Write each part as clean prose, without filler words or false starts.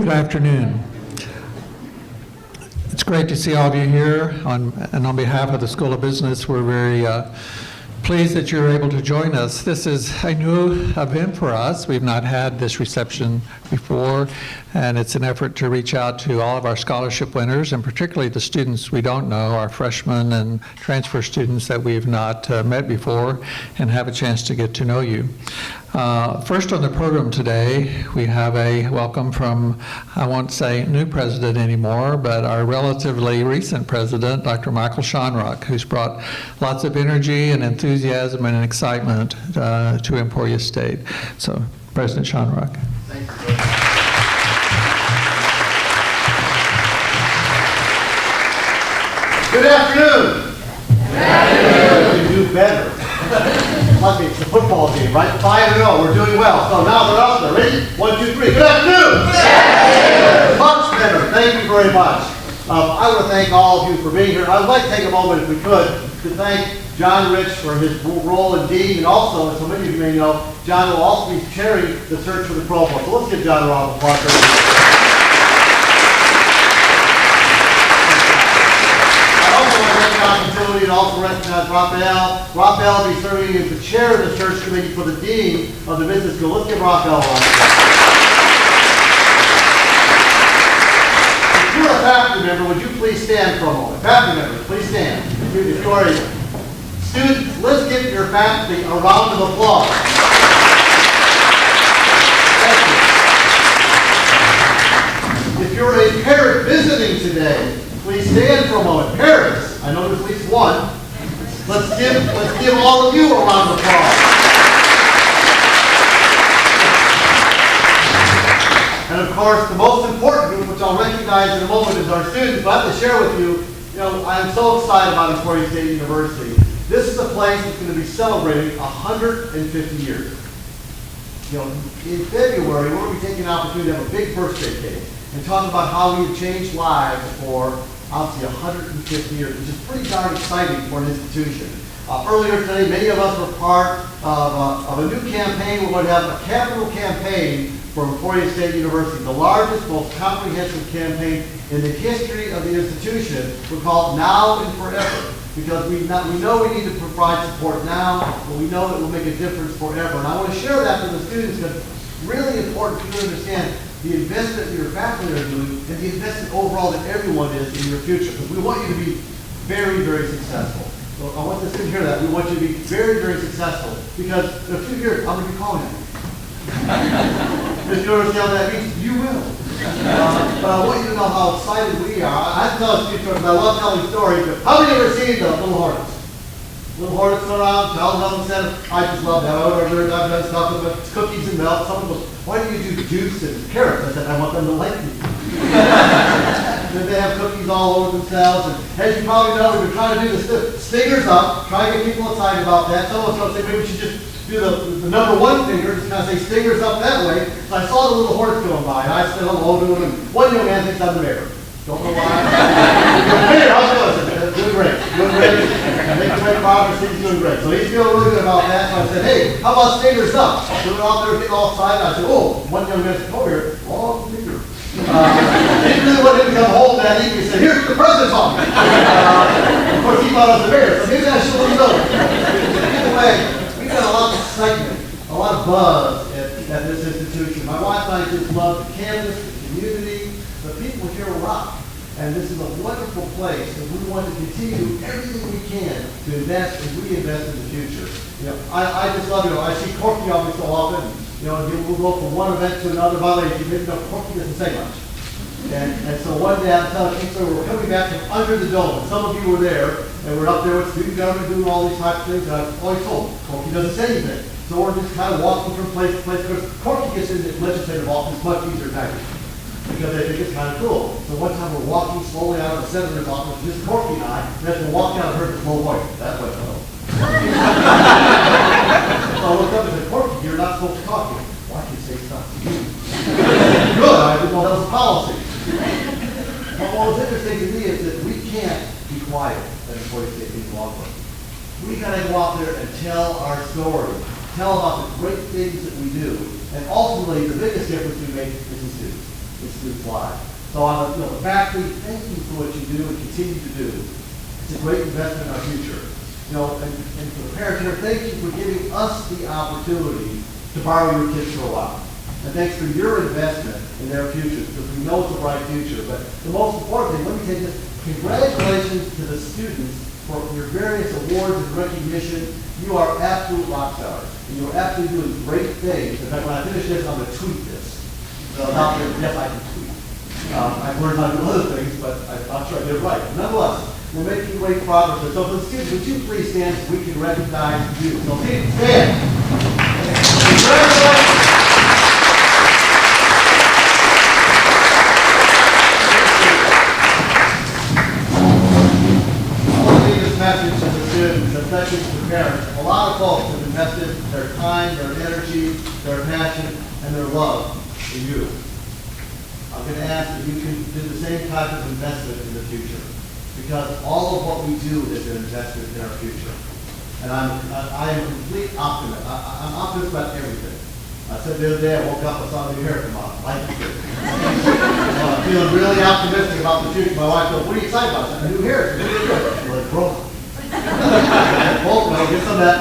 Good afternoon. It's great to see all of you here, and on behalf of the School of Business, we're very pleased that you're able to join us. This is a new event for us. We've not had this reception before, and it's an effort to reach out to all of our scholarship winners, and particularly the students we don't know, our freshmen and transfer students that we've not met before, and have a chance to get to know you. First on the program today, we have a welcome from, I won't say new president anymore, but our relatively recent president, Dr. Michael Shonrock, who's brought lots of energy and enthusiasm and excitement to Emporia State. So, President Shonrock. Thank you. Good afternoon. Good afternoon. You do better. Lucky it's a football game, right? 5-0. We're doing well. So now they're up there. Ready? 1, 2, 3. Good afternoon. Good afternoon. Much better. Thank you very much. I want to thank all of you for being here. I would like to take a moment, if we could, to thank John Rich for his role in Dean, and also, as so many of you may know, John will also be chairing the search for the Provost. So let's give John a round of applause. And also recognize Raphael. Raphael will be serving as the chair of the search committee for the dean of the business school. Let's give Raphael a round. If you're a faculty member, would you please stand for a moment? Faculty members, please stand. If you are a student, let's give your faculty a round of applause. Thank you. If you're a parent visiting today, please stand for a moment. Parents, I know there's at least one. Let's give all of you a round of applause. And of course, the most important group, which I'll recognize in a moment, is our students. But I have to share with you, I'm so excited about Emporia State University. This is a place that's going to be celebrating 150 years. In February, we're going to be taking an opportunity to have a big birthday cake and talk about how we've changed lives for obviously 150 years, which is pretty darn exciting for an institution. Earlier today, many of us were part of a new campaign. We're going to have a capital campaign for Emporia State University, the largest, most comprehensive campaign in the history of the institution. We call it Now and Forever, because we know we need to provide support now, but we know it will make a difference forever. And I want to share that with the students because it's really important for you to understand the investment that your faculty are doing and the investment overall that everyone is in your future. Because we want you to be very, very successful. So I want the students to hear that. We want you to be very, very successful because in a few years, I'm going to be calling you. If you understand what that means, you will. But I want you to know how excited we are. I tell a few stories, I love telling stories. But how many of you ever seen the Little Hornets? Little Hornets go around, Child Health Center. I just love that. I've done stuff with cookies and milk. Someone goes, why do you do juice and carrots? I said, I want them to like me. They have cookies all over themselves. And as you probably know, we've been trying to do the stingers up, try to get people excited about that. Some of us say maybe we should just do the number one finger, just kind of say stingers up that way. So I saw the Little Hornets going by, and I said hello to them, and one young man thinks I'm the mayor. Don't know why. Mayor, how's it going? Doing great. Doing great. Making great progress. He's doing great. So he's feeling really good about that. So I said, hey, how about stingers up? So we were out there getting all excited. I said, oh, one young man said, come here, long finger. He didn't really want him to come home that evening. He said, here's the president's office. Of course, he thought I was the mayor. So maybe I should let him know. Either way, we got a lot of excitement, a lot of buzz at this institution. My wife and I just love the campus, the community. The people here rock, and this is a wonderful place, and we want to continue everything we can to invest and reinvest in the future. I just love, I see Corky on me so often. We'll go from one event to another. By the way, you didn't know Corky doesn't say much. And so one day I'm telling you, so we're coming back from under the dome. And some of you were there, and we're up there with student government doing all these types of things. And I've always told Corky doesn't say anything. So we're just kind of walking from place to place. Because Corky gets in the legislative office much easier than I do, because they think it's kind of cool. So one time we're walking slowly out of the senator's office, just Corky and I, and as we're walking out, I heard this low voice. That way, hello. So I looked up and said, Corky, you're not supposed to talk here. Well, I can say stuff to you. Good, I didn't know that was a policy. But what was interesting to me is that we can't be quiet at Emporia State any longer. We got to go out there and tell our story, tell about the great things that we do, and ultimately the biggest difference we make is the students. this new flag. So on the faculty, thank you for what you do and continue to do. It's a great investment in our future. And for the parents here, thank you for giving us the opportunity to borrow your kids for a while. And thanks for your investment in their future, because we know it's a bright future. But the most important thing, let me take this, congratulations to the students for your various awards and recognition. You are absolute rock stars, and you're absolutely doing great things. In fact, when I finish this, I'm going to tweet this. So yes, I can tweet. I've learned how to do other things, but I'm sure I did it right. Nonetheless, we're making great progress. So for the students, would you please stand so we can recognize you? So please stand. Congratulations. I want to leave this message to the students, especially to the parents. A lot of folks have invested their time, their energy, their passion, and their love in you. I'm going to ask that you can do the same type of investment in the future, because all of what we do is an investment in our future. And I am a complete optimist. I'm optimist about everything. I said the other day, I woke up and saw a new hair come out. Life is good. I'm feeling really optimistic about the future. My wife goes, what are you excited about? I said, a new hair. It's really good. She's like, bro. Get some of that,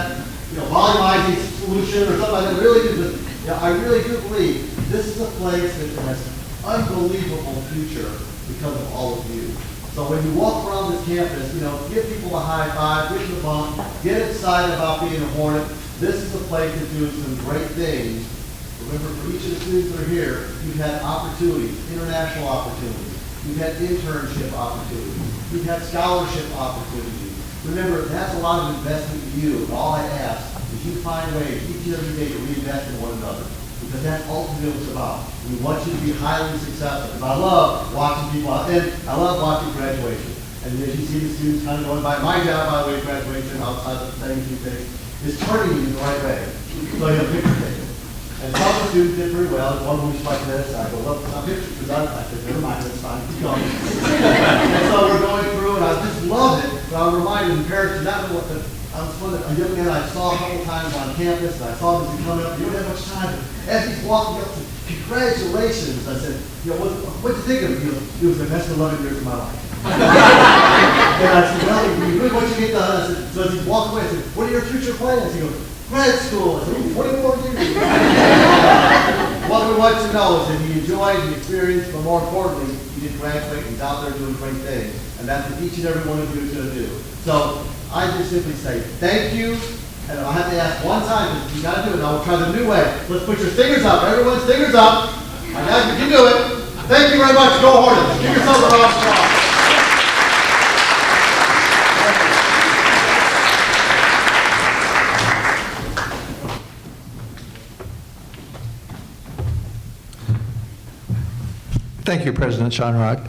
volumizing solution or something like that. Really do. But, I really do believe this is a place that has unbelievable future because of all of you. So when you walk around this campus, give people a high five, give them a bump, get excited about being a Hornet. This is a place to do some great things. Remember, for each of the students that are here, you've had opportunities, international opportunities. You've had internship opportunities. You've had scholarship opportunities. Remember, that's a lot of investment in you. And all I ask is you find ways each and every day to reinvest in one another. Because that's ultimately what it's about. We want you to be highly successful. Because I love watching people out there. I love watching graduation. And as you see the students kind of going by, my job, by the way, graduation, outside of saying a few things, is turning you in the right way. So you have a picture taken. And some of the students did pretty well. One who's like this, I go, look, it's not picture, because I said, never mind, it's fine, keep going. And so we're going through, and I just love it. But I'm reminded the parents, not what the a young man I saw a couple times on campus, and I saw him as he coming up. You don't have much time. As he's walking up, congratulations. I said, what'd you think of it? He goes, it was the best 11 years of my life. And I said, well, once you get done, I said, so as he walked away, I said, what are your future plans? He goes, grad school. I said, 24 years. What we want you to know is that he enjoyed the experience, but more importantly, he did graduate. He's out there doing great things. And that's what each and every one of you is going to do. So I just simply say thank you, and I'll have to ask one time, because you got to do it. Now we'll try the new way. Let's put your fingers up. Everyone's fingers up. I guys, you can do it. Thank you very much. Go Hornets. Give yourselves a round of applause. Thank you, President Shonrock.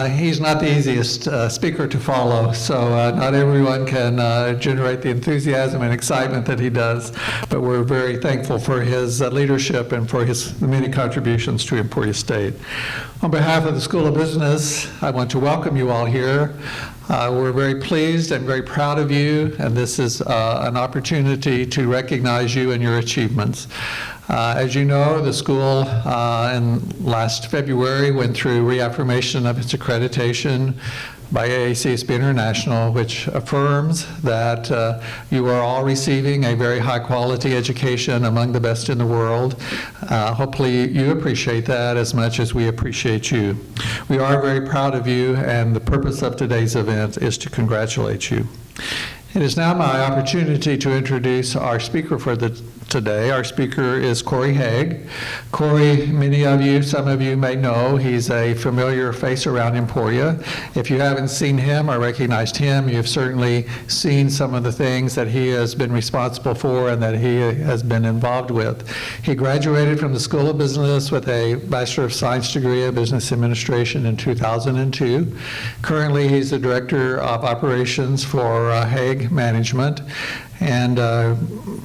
He's not the easiest speaker to follow, so not everyone can generate the enthusiasm and excitement that he does, but we're very thankful for his leadership and for his many contributions to Emporia State. On behalf of the School of Business, I want to welcome you all here. We're very pleased and very proud of you, and this is an opportunity to recognize you and your achievements. As you know, the school in last February went through reaffirmation of its accreditation by AACSB International, which affirms that you are all receiving a very high quality education among the best in the world. Hopefully you appreciate that as much as we appreciate you. We are very proud of you, and the purpose of today's event is to congratulate you. It is now my opportunity to introduce our speaker for today. Our speaker is Cory Haag. Cory, many of you, some of you may know, he's a familiar face around Emporia. If you haven't seen him or recognized him, you've certainly seen some of the things that he has been responsible for and that he has been involved with. He graduated from the School of Business with a Bachelor of Science degree in Business Administration in 2002. Currently, he's the Director of Operations for Haag Management, and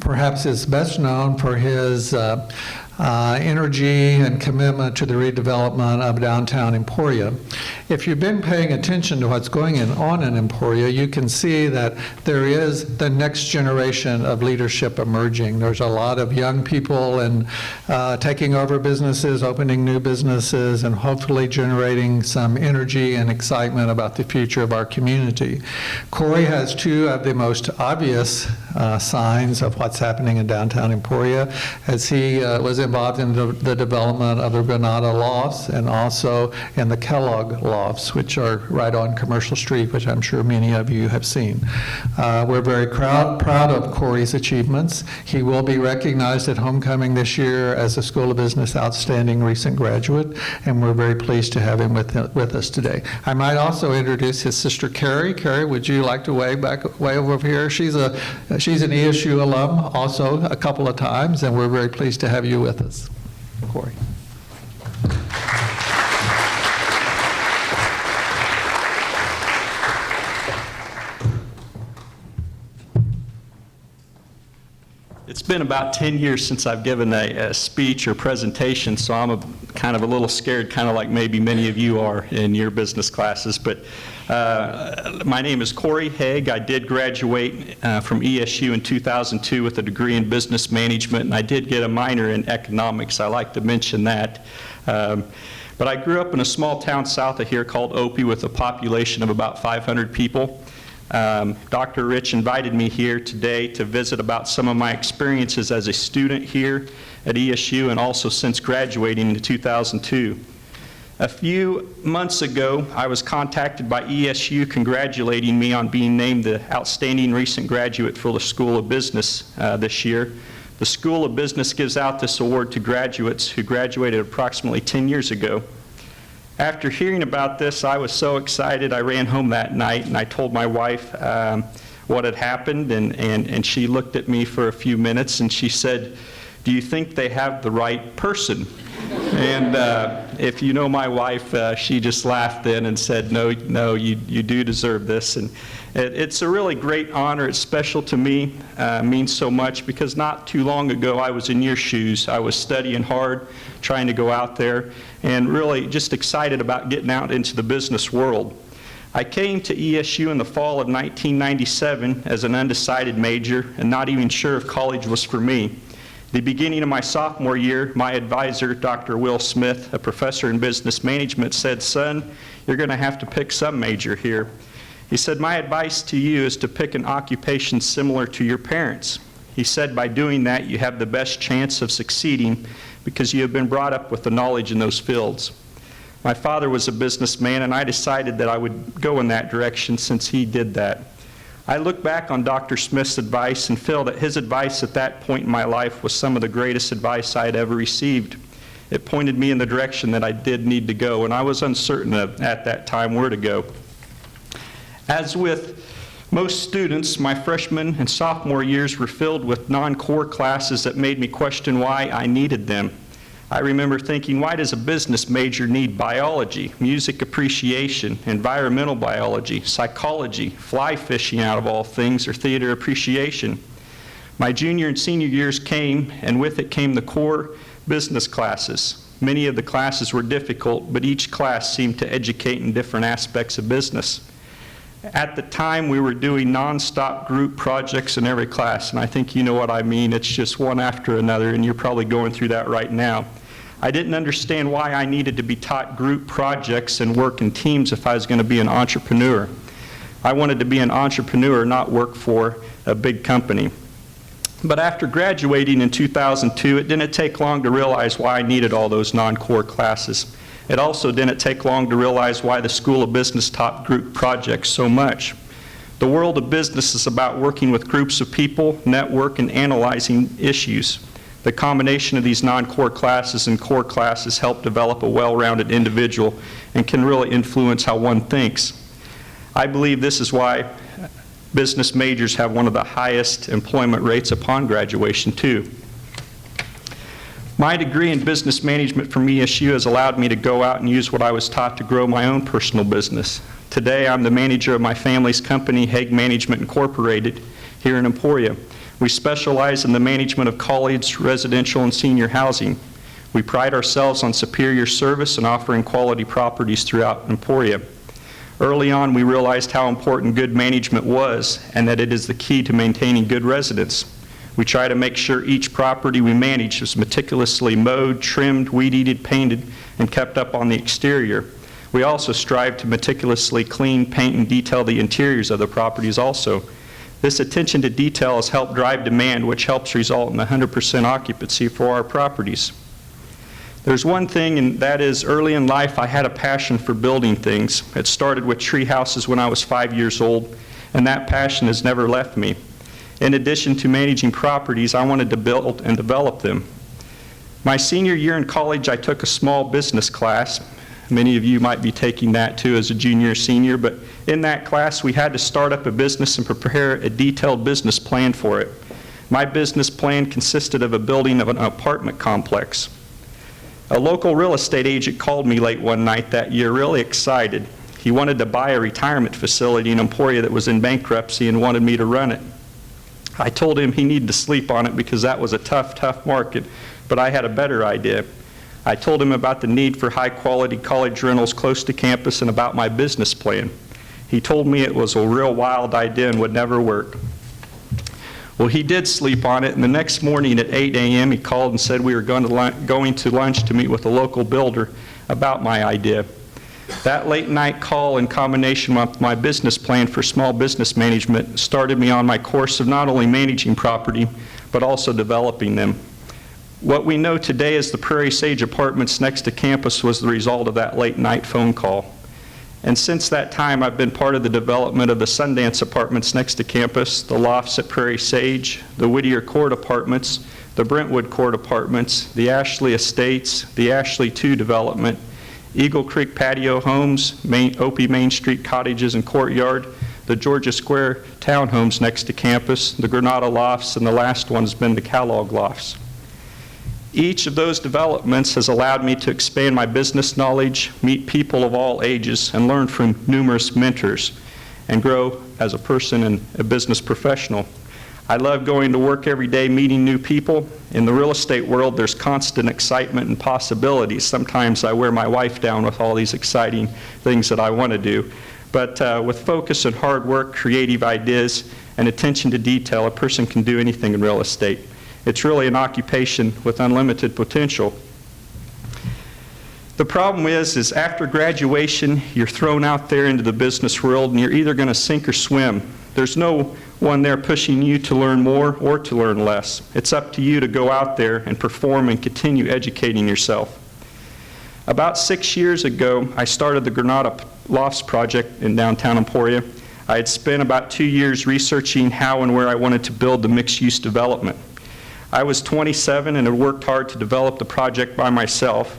perhaps is best known for his energy and commitment to the redevelopment of downtown Emporia. if you've been paying attention to what's going on in Emporia, you can see that there is the next generation of leadership emerging. There's a lot of young people and taking over businesses, opening new businesses, and hopefully generating some energy and excitement about the future of our community. Cory has two of the most obvious signs of what's happening in downtown Emporia, as he was involved in the development of the Granada Lofts and also in the Kellogg Lofts, which are right on Commercial Street, which I'm sure many of you have seen. We're very proud of Cory's achievements. He will be recognized at homecoming this year as a School of Business Outstanding Recent Graduate, and we're very pleased to have him with us today. I might also introduce his sister, Carrie. Carrie, would you like to wave over here? She's an ESU alum also a couple of times, and we're very pleased to have you with us. Cory. It's been about 10 years since I've given a speech or presentation, so I'm kind of a little scared, kind of like maybe many of you are in your business classes. But my name is Cory Haag. I did graduate from ESU in 2002 with a degree in business management, and I did get a minor in economics. I like to mention that. But I grew up in a small town south of here called Opie with a population of about 500 people. Dr. Rich invited me here today to visit about some of my experiences as a student here at ESU and also since graduating in 2002. A few months ago, I was contacted by ESU congratulating me on being named the Outstanding Recent Graduate for the School of Business this year. The School of Business gives out this award to graduates who graduated approximately 10 years ago. After hearing about this, I was so excited. I ran home that night and I told my wife what had happened, and she looked at me for a few minutes and she said, "Do you think they have the right person?" And if you know my wife, she just laughed then and said, no, you do deserve this. And it's a really great honor. It's special to me, means so much, because not too long ago I was in your shoes. I was studying hard, trying to go out there, and really just excited about getting out into the business world. I came to ESU in the fall of 1997 as an undecided major and not even sure if college was for me. The beginning of my sophomore year, my advisor, Dr. Will Smith, a professor in business management, said, "Son, you're going to have to pick some major here." He said, "My advice to you is to pick an occupation similar to your parents." He said, "By doing that, you have the best chance of succeeding because you have been brought up with the knowledge in those fields." My father was a businessman, and I decided that I would go in that direction since he did that. I look back on Dr. Smith's advice and feel that his advice at that point in my life was some of the greatest advice I had ever received. It pointed me in the direction that I did need to go, and I was uncertain at that time where to go. As with most students, my freshman and sophomore years were filled with non-core classes that made me question why I needed them. I remember thinking, why does a business major need biology, music appreciation, environmental biology, psychology, fly fishing out of all things, or theater appreciation? My junior and senior years came, and with it came the core business classes. Many of the classes were difficult, but each class seemed to educate in different aspects of business. At the time, we were doing nonstop group projects in every class, and I think you know what I mean. It's just one after another, and you're probably going through that right now. I didn't understand why I needed to be taught group projects and work in teams if I was going to be an entrepreneur. I wanted to be an entrepreneur, not work for a big company. But after graduating in 2002, it didn't take long to realize why I needed all those non-core classes. It also didn't take long to realize why the School of Business taught group projects so much. The world of business is about working with groups of people, network, and analyzing issues. The combination of these non-core classes and core classes help develop a well-rounded individual and can really influence how one thinks. I believe this is why business majors have one of the highest employment rates upon graduation, too. My degree in business management from ESU has allowed me to go out and use what I was taught to grow my own personal business. Today, I'm the manager of my family's company, Haag Management Incorporated, here in Emporia. We specialize in the management of college, residential, and senior housing. We pride ourselves on superior service and offering quality properties throughout Emporia. Early on, we realized how important good management was and that it is the key to maintaining good residents. We try to make sure each property we manage is meticulously mowed, trimmed, weed-eated, painted, and kept up on the exterior. We also strive to meticulously clean, paint, and detail the interiors of the properties also. This attention to detail has helped drive demand, which helps result in 100% occupancy for our properties. There's one thing, and that is early in life I had a passion for building things. It started with tree houses when I was 5 years old, and that passion has never left me. In addition to managing properties, I wanted to build and develop them. My senior year in college, I took a small business class. Many of you might be taking that too as a junior or senior, but in that class we had to start up a business and prepare a detailed business plan for it. My business plan consisted of a building of an apartment complex. A local real estate agent called me late one night that year, really excited. He wanted to buy a retirement facility in Emporia that was in bankruptcy and wanted me to run it. I told him he needed to sleep on it because that was a tough market, but I had a better idea. I told him about the need for high-quality college rentals close to campus and about my business plan. He told me it was a real wild idea and would never work. Well, he did sleep on it, and the next morning at 8 a.m. he called and said we were going to lunch to meet with a local builder about my idea. That late night call in combination with my business plan for small business management started me on my course of not only managing property, but also developing them. What we know today as the Prairie Sage Apartments next to campus was the result of that late night phone call. And since that time, I've been part of the development of the Sundance Apartments next to campus, the lofts at Prairie Sage, the Whittier Court Apartments, the Brentwood Court Apartments, the Ashley Estates, the Ashley 2 development, Eagle Creek Patio Homes, Opie Main Street Cottages and Courtyard, the Georgia Square Townhomes next to campus, the Granada Lofts, and the last one's been the Kellogg Lofts. Each of those developments has allowed me to expand my business knowledge, meet people of all ages, and learn from numerous mentors, and grow as a person and a business professional. I love going to work every day, meeting new people. In the real estate world, there's constant excitement and possibilities. Sometimes I wear my wife down with all these exciting things that I want to do. But with focus and hard work, creative ideas, and attention to detail, a person can do anything in real estate. It's really an occupation with unlimited potential. The problem is after graduation, you're thrown out there into the business world and you're either going to sink or swim. There's no one there pushing you to learn more or to learn less. It's up to you to go out there and perform and continue educating yourself. About 6 years ago, I started the Granada Lofts project in downtown Emporia. I had spent about 2 years researching how and where I wanted to build the mixed-use development. I was 27 and had worked hard to develop the project by myself.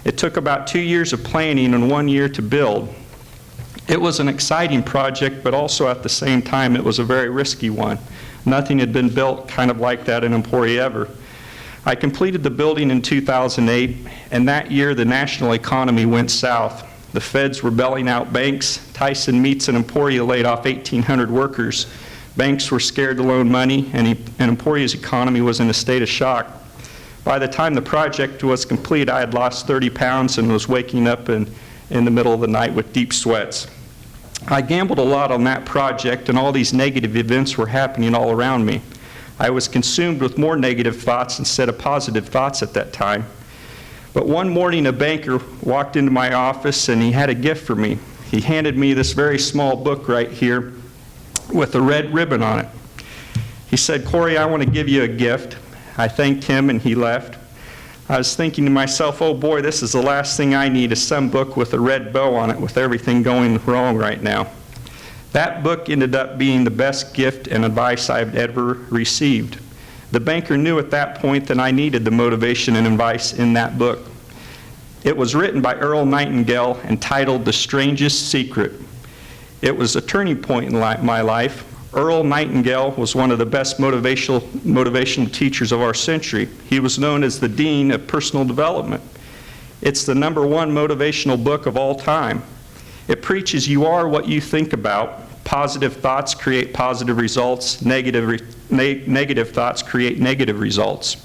It took about 2 years of planning and 1 year to build. It was an exciting project, but also at the same time it was a very risky one. Nothing had been built kind of like that in Emporia ever. I completed the building in 2008, and that year the national economy went south. The feds were bailing out banks. Tyson Meats in Emporia laid off 1,800 workers. Banks were scared to loan money, and Emporia's economy was in a state of shock. By the time the project was complete, I had lost 30 pounds and was waking up in the middle of the night with deep sweats. I gambled a lot on that project, and all these negative events were happening all around me. I was consumed with more negative thoughts instead of positive thoughts at that time. But one morning, a banker walked into my office, and he had a gift for me. He handed me this very small book right here with a red ribbon on it. He said, "Cory, I want to give you a gift." I thanked him and he left. I was thinking to myself, oh boy, this is the last thing I need is some book with a red bow on it with everything going wrong right now. That book ended up being the best gift and advice I've ever received. The banker knew at that point that I needed the motivation and advice in that book. It was written by Earl Nightingale, entitled The Strangest Secret. It was a turning point in my life. Earl Nightingale was one of the best motivational teachers of our century. He was known as the Dean of Personal Development. It's the #1 motivational book of all time. It preaches you are what you think about. Positive thoughts create positive results. Negative thoughts create negative results.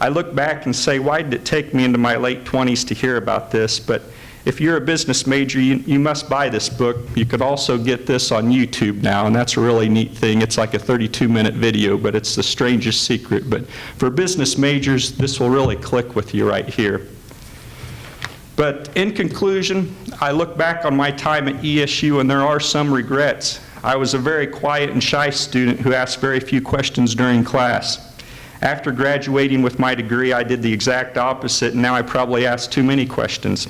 I look back and say, why did it take me into my late 20s to hear about this? But if you're a business major, you must buy this book. You could also get this on YouTube now, and that's a really neat thing. It's like a 32-minute video, but it's the strangest secret. But for business majors, this will really click with you right here. But in conclusion, I look back on my time at ESU, and there are some regrets. I was a very quiet and shy student who asked very few questions during class. After graduating with my degree, I did the exact opposite, and now I probably ask too many questions.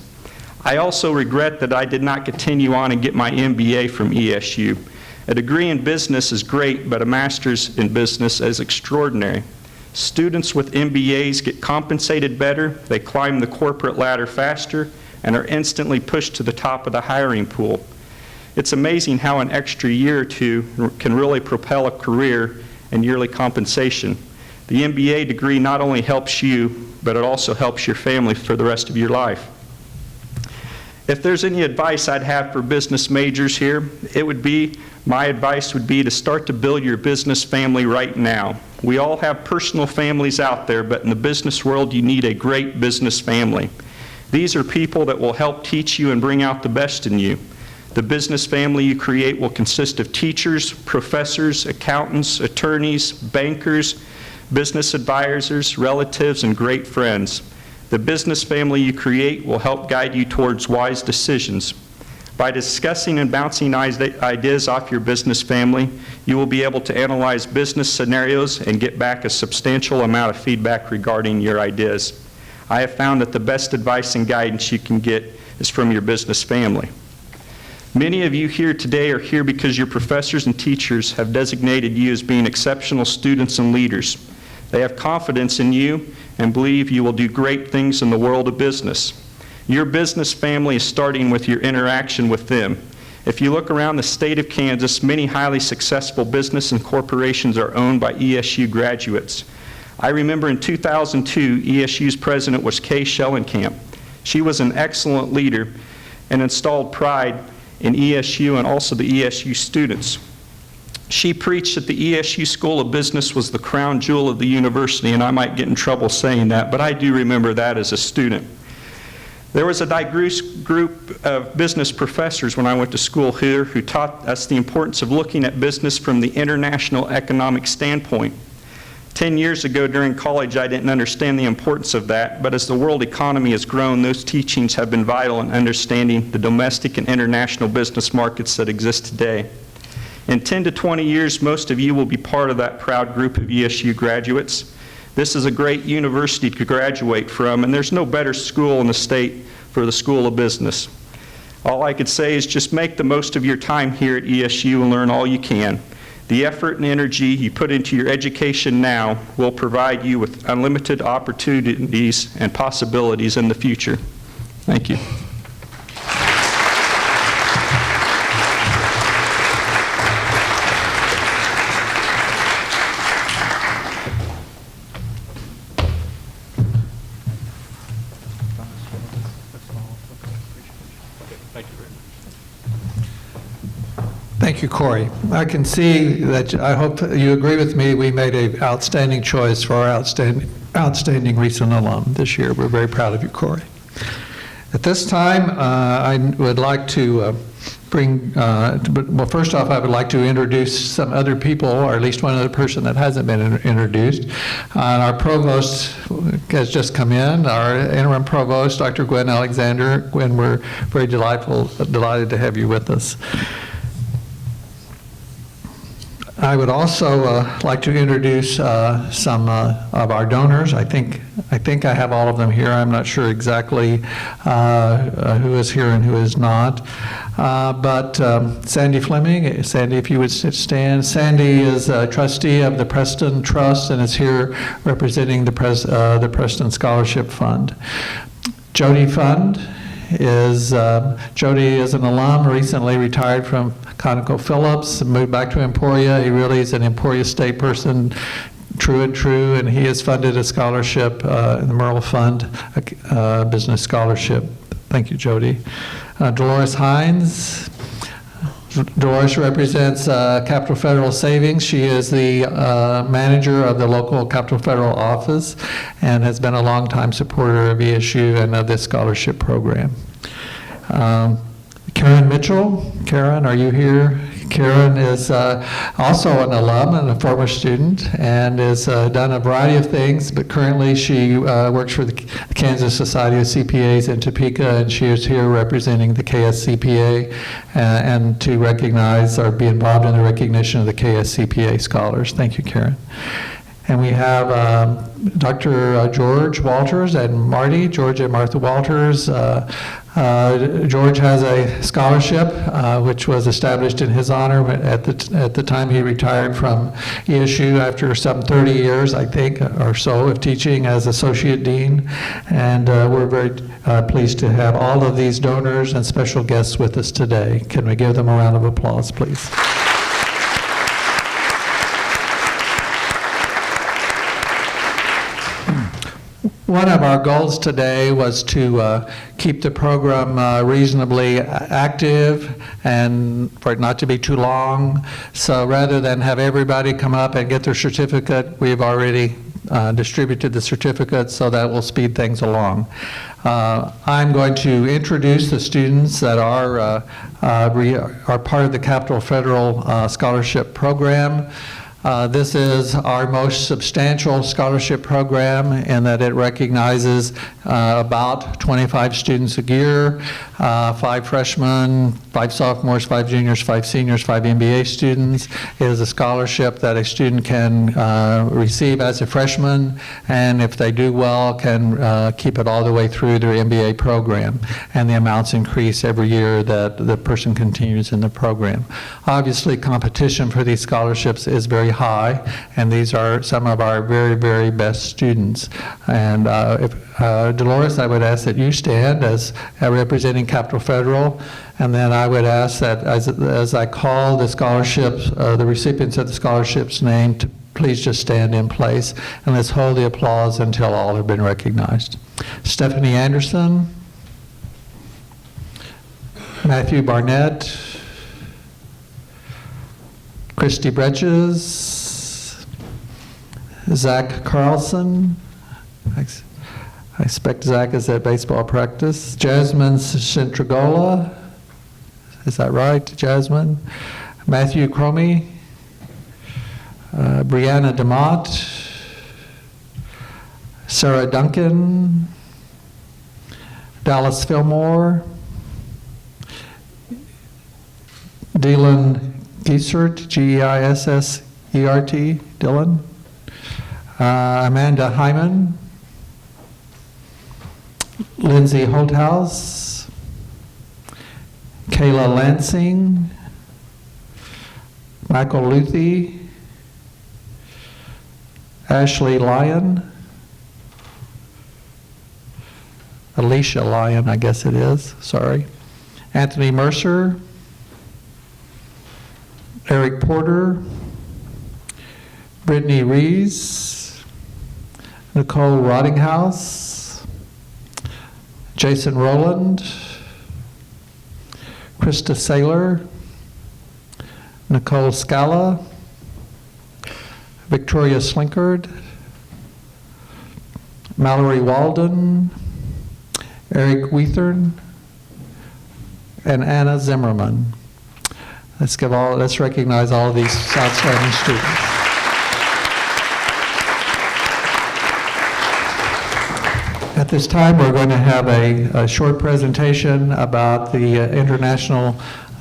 I also regret that I did not continue on and get my MBA from ESU. A degree in business is great, but a master's in business is extraordinary. Students with MBAs get compensated better, they climb the corporate ladder faster, and are instantly pushed to the top of the hiring pool. It's amazing how an extra year or two can really propel a career and yearly compensation. The MBA degree not only helps you, but it also helps your family for the rest of your life. If there's any advice I'd have for business majors here, my advice would be to start to build your business family right now. We all have personal families out there, but in the business world, you need a great business family. These are people that will help teach you and bring out the best in you. The business family you create will consist of teachers, professors, accountants, attorneys, bankers, business advisors, relatives, and great friends. The business family you create will help guide you towards wise decisions. By discussing and bouncing ideas off your business family, you will be able to analyze business scenarios and get back a substantial amount of feedback regarding your ideas. I have found that the best advice and guidance you can get is from your business family. Many of you here today are here because your professors and teachers have designated you as being exceptional students and leaders. They have confidence in you and believe you will do great things in the world of business. Your business family is starting with your interaction with them. If you look around the state of Kansas, many highly successful business and corporations are owned by ESU graduates. I remember in 2002, ESU's president was Kay Schellenkamp. She was an excellent leader and installed pride in ESU and also the ESU students. She preached that the ESU School of Business was the crown jewel of the university, and I might get in trouble saying that, but I do remember that as a student. There was a diverse group of business professors when I went to school here who taught us the importance of looking at business from the international economic standpoint. 10 years ago during college, I didn't understand the importance of that, but as the world economy has grown, those teachings have been vital in understanding the domestic and international business markets that exist today. In 10 to 20 years, most of you will be part of that proud group of ESU graduates. This is a great university to graduate from, and there's no better school in the state for the School of Business. All I could say is just make the most of your time here at ESU and learn all you can. The effort and energy you put into your education now will provide you with unlimited opportunities and possibilities in the future. Thank you. Thank you, Cory. I can see that, I hope you agree with me, we made an outstanding choice for our outstanding recent alum this year. We're very proud of you, Cory. At this time, I would like to well, first off, I would like to introduce some other people, or at least one other person that hasn't been introduced. Our provost has just come in, our interim provost, Dr. Gwen Alexander. Gwen, we're very delighted to have you with us. I would also like to introduce some of our donors. I think I have all of them here. I'm not sure exactly who is here and who is not. But Sandy Fleming, Sandy, if you would stand. Sandy is a trustee of the Preston Trust and is here representing the Preston Scholarship Fund. Jody Fund is, Jody is an alum, recently retired from ConocoPhillips, moved back to Emporia. He really is an Emporia State person, true and true, and he has funded a scholarship in the Merle Fund, a business scholarship. Thank you, Jody. Dolores Hines, Dolores represents Capital Federal Savings. She is the manager of the local Capital Federal office and has been a longtime supporter of ESU and of this scholarship program. Karen Mitchell. Karen, are you here? Karen is also an alum and a former student and has done a variety of things, but currently she works for the Kansas Society of CPAs in Topeka, and she is here representing the KSCPA and to recognize or be involved in the recognition of the KSCPA scholars. Thank you, Karen. And we have Dr. George Walters and Marty, George and Martha Walters. George has a scholarship which was established in his honor at the time he retired from ESU after some 30 years, I think, or so of teaching as Associate Dean. And we're very pleased to have all of these donors and special guests with us today. Can we give them a round of applause, please? One of our goals today was to keep the program reasonably active and for it not to be too long. So rather than have everybody come up and get their certificate, we've already distributed the certificates, so that will speed things along. I'm going to introduce the students that are part of the Capital Federal Scholarship Program. This is our most substantial scholarship program in that it recognizes about 25 students a year, 5 freshmen, 5 sophomores, 5 juniors, 5 seniors, 5 MBA students. It is a scholarship that a student can receive as a freshman, and if they do well, can keep it all the way through their MBA program. And the amounts increase every year that the person continues in the program. Obviously, competition for these scholarships is very high, and these are some of our very, very best students. And Dolores, I would ask that you stand as representing Capital Federal, and then I would ask that as I call the scholarships, the recipients of the scholarships name, to please just stand in place, and let's hold the applause until all have been recognized. Stephanie Anderson, Matthew Barnett, Christy Bretches, Zach Carlson, I expect Zach is at baseball practice, Jasmine Centrigola, is that right, Jasmine? Matthew Cromie, Brianna DeMott, Sarah Duncan, Dallas Fillmore, Dylan Geisert, G-E-I-S-S-E-R-T, Dylan. Amanda Hyman, Lindsay Holthouse, Kayla Lansing, Michael Luthi, Ashley Lyon, Alicia Lyon, I guess it is, sorry, Anthony Mercer, Eric Porter, Brittany Rees, Nicole Rottinghouse, Jason Rowland, Krista Saylor, Nicole Scala, Victoria Slinkard, Mallory Walden, Eric Weathern, and Anna Zimmerman. Let's recognize all of these outstanding students. At this time, we're going to have a short presentation about the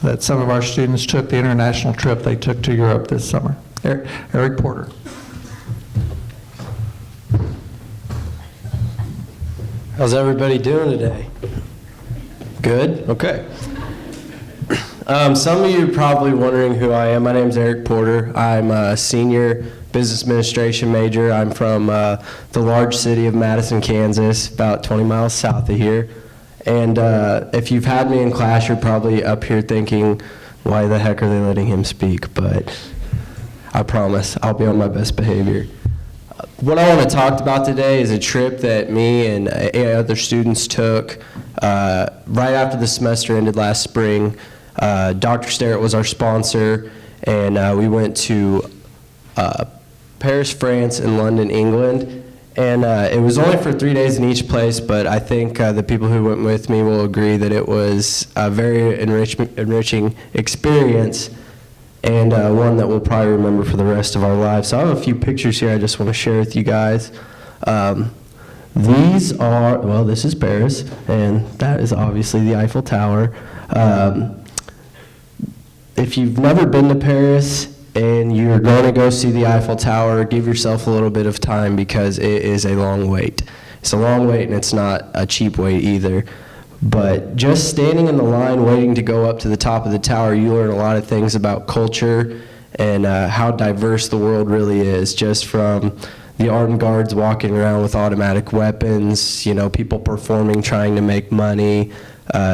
that some of our students took, the international trip they took to Europe this summer. Eric Porter. How's everybody doing today? Good? Okay. Some of you are probably wondering who I am. My name is Eric Porter. I'm a senior business administration major. I'm from the large city of Madison, Kansas, about 20 miles south of here. And if you've had me in class, you're probably up here thinking, why the heck are they letting him speak? But I promise I'll be on my best behavior. What I want to talk about today is a trip that me and 8 other students took right after the semester ended last spring. Dr. Starrett was our sponsor, and we went to Paris, France, and London, England. And it was only for 3 days in each place, but I think the people who went with me will agree that it was a very enriching experience, and one that we'll probably remember for the rest of our lives. So I have a few pictures here I just want to share with you guys. These are, well, this is Paris, and that is obviously the Eiffel Tower. If you've never been to Paris and you're going to go see the Eiffel Tower, give yourself a little bit of time because it is a long wait. It's a long wait, and it's not a cheap wait either. But just standing in the line waiting to go up to the top of the tower, you learn a lot of things about culture and how diverse the world really is, just from the armed guards walking around with automatic weapons, you know, people performing, trying to make money.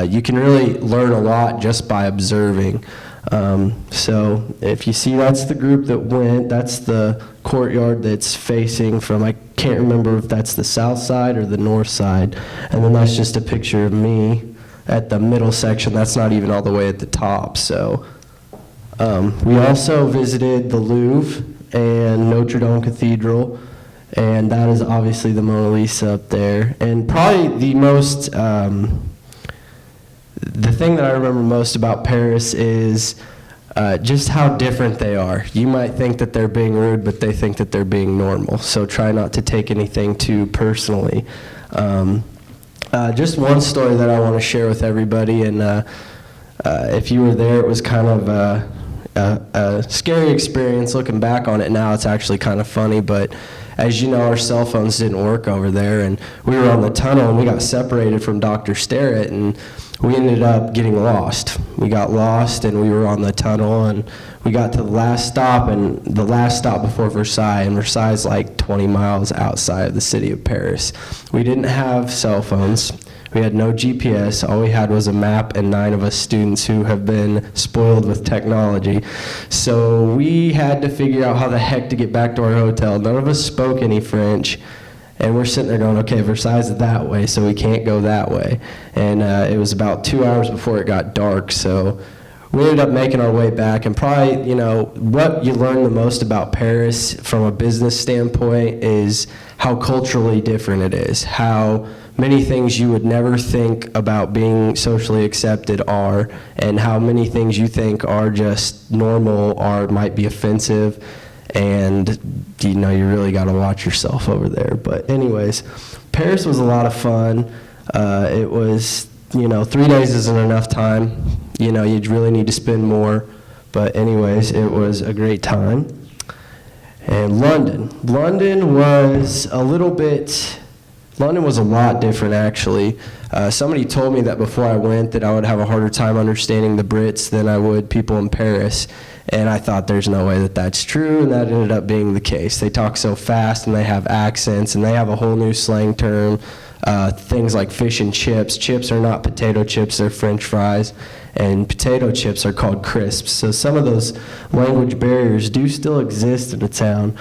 You can really learn a lot just by observing. So if you see, that's the group that went. That's the courtyard that's facing from, I can't remember if that's the south side or the north side. And then that's just a picture of me at the middle section. That's not even all the way at the top. So we also visited the Louvre and Notre Dame Cathedral, and that is obviously the Mona Lisa up there. And probably the most the thing that I remember most about Paris is just how different they are. You might think that they're being rude, but they think that they're being normal. So try not to take anything too personally. Just one story that I want to share with everybody, and if you were there, it was kind of a scary experience. Looking back on it now, it's actually kind of funny, but as you know, our cell phones didn't work over there, and we were on the tunnel, and we got separated from Dr. Starrett, and we ended up getting lost. We got lost, and we were on the tunnel, and we got to the last stop, and the last stop before Versailles, and Versailles is like 20 miles outside of the city of Paris. We didn't have cell phones. We had no GPS. All we had was a map and 9 of us students who have been spoiled with technology. So we had to figure out how the heck to get back to our hotel. None of us spoke any French. And we're sitting there going, okay, Versailles is that way, so we can't go that way. And it was about 2 hours before it got dark, so we ended up making our way back. And probably, you know, what you learn the most about Paris from a business standpoint is how culturally different it is, how many things you would never think about being socially accepted are, and how many things you think are just normal might be offensive. And you know, you really got to watch yourself over there. But anyways, Paris was a lot of fun. It was, you know, 3 days isn't enough time. You know, you really need to spend more. But anyways, it was a great time. And London was a lot different, actually. Somebody told me that before I went that I would have a harder time understanding the Brits than I would people in Paris. And I thought there's no way that that's true, and that ended up being the case. They talk so fast, and they have accents, and they have a whole new slang term. Things like fish and chips. Chips are not potato chips, they're French fries. And potato chips are called crisps. So some of those language barriers do still exist in the town.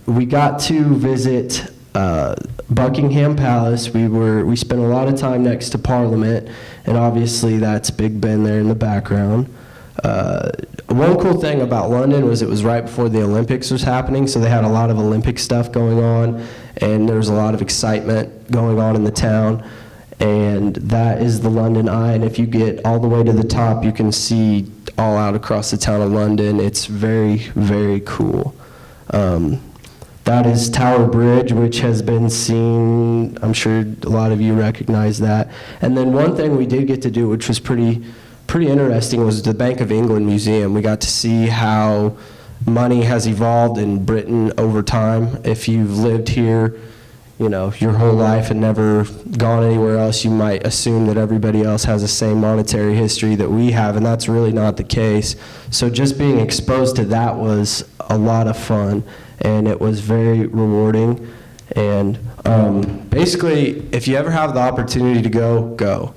We got to visit Buckingham Palace. We spent a lot of time next to Parliament, and obviously that's Big Ben there in the background. One cool thing about London was it was right before the Olympics was happening, so they had a lot of Olympic stuff going on, and there was a lot of excitement going on in the town. And that is the London Eye, and if you get all the way to the top, you can see all out across the town of London. It's very, very cool. That is Tower Bridge, which has been seen. I'm sure a lot of you recognize that. And then one thing we did get to do, which was pretty interesting, was the Bank of England Museum. We got to see how money has evolved in Britain over time. If you've lived here, you know, your whole life and never gone anywhere else, you might assume that everybody else has the same monetary history that we have, and that's really not the case. So just being exposed to that was a lot of fun, and it was very rewarding. And basically, if you ever have the opportunity to go.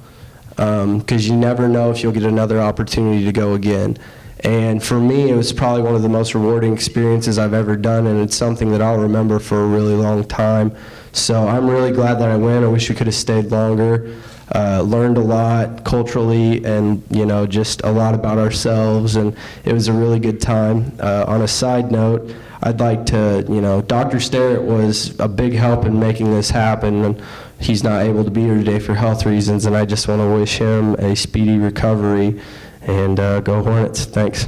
Because you never know if you'll get another opportunity to go again. And for me, it was probably one of the most rewarding experiences I've ever done, and it's something that I'll remember for a really long time. So I'm really glad that I went. I wish we could have stayed longer. learned a lot culturally and, just a lot about ourselves, and it was a really good time. On a side note, I'd like to, Dr. Sterrett was a big help in making this happen, and he's not able to be here today for health reasons, and I just want to wish him a speedy recovery, and go Hornets. Thanks.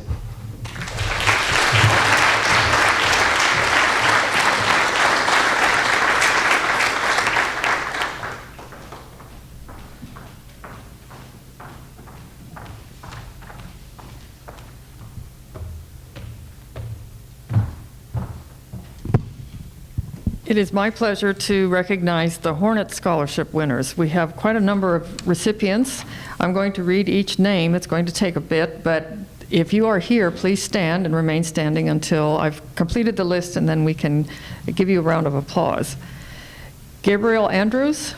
It is my pleasure to recognize the Hornet Scholarship winners. We have quite a number of recipients. I'm going to read each name. It's going to take a bit, but if you are here, please stand and remain standing until I've completed the list, and then we can give you a round of applause. Gabriel Andrews,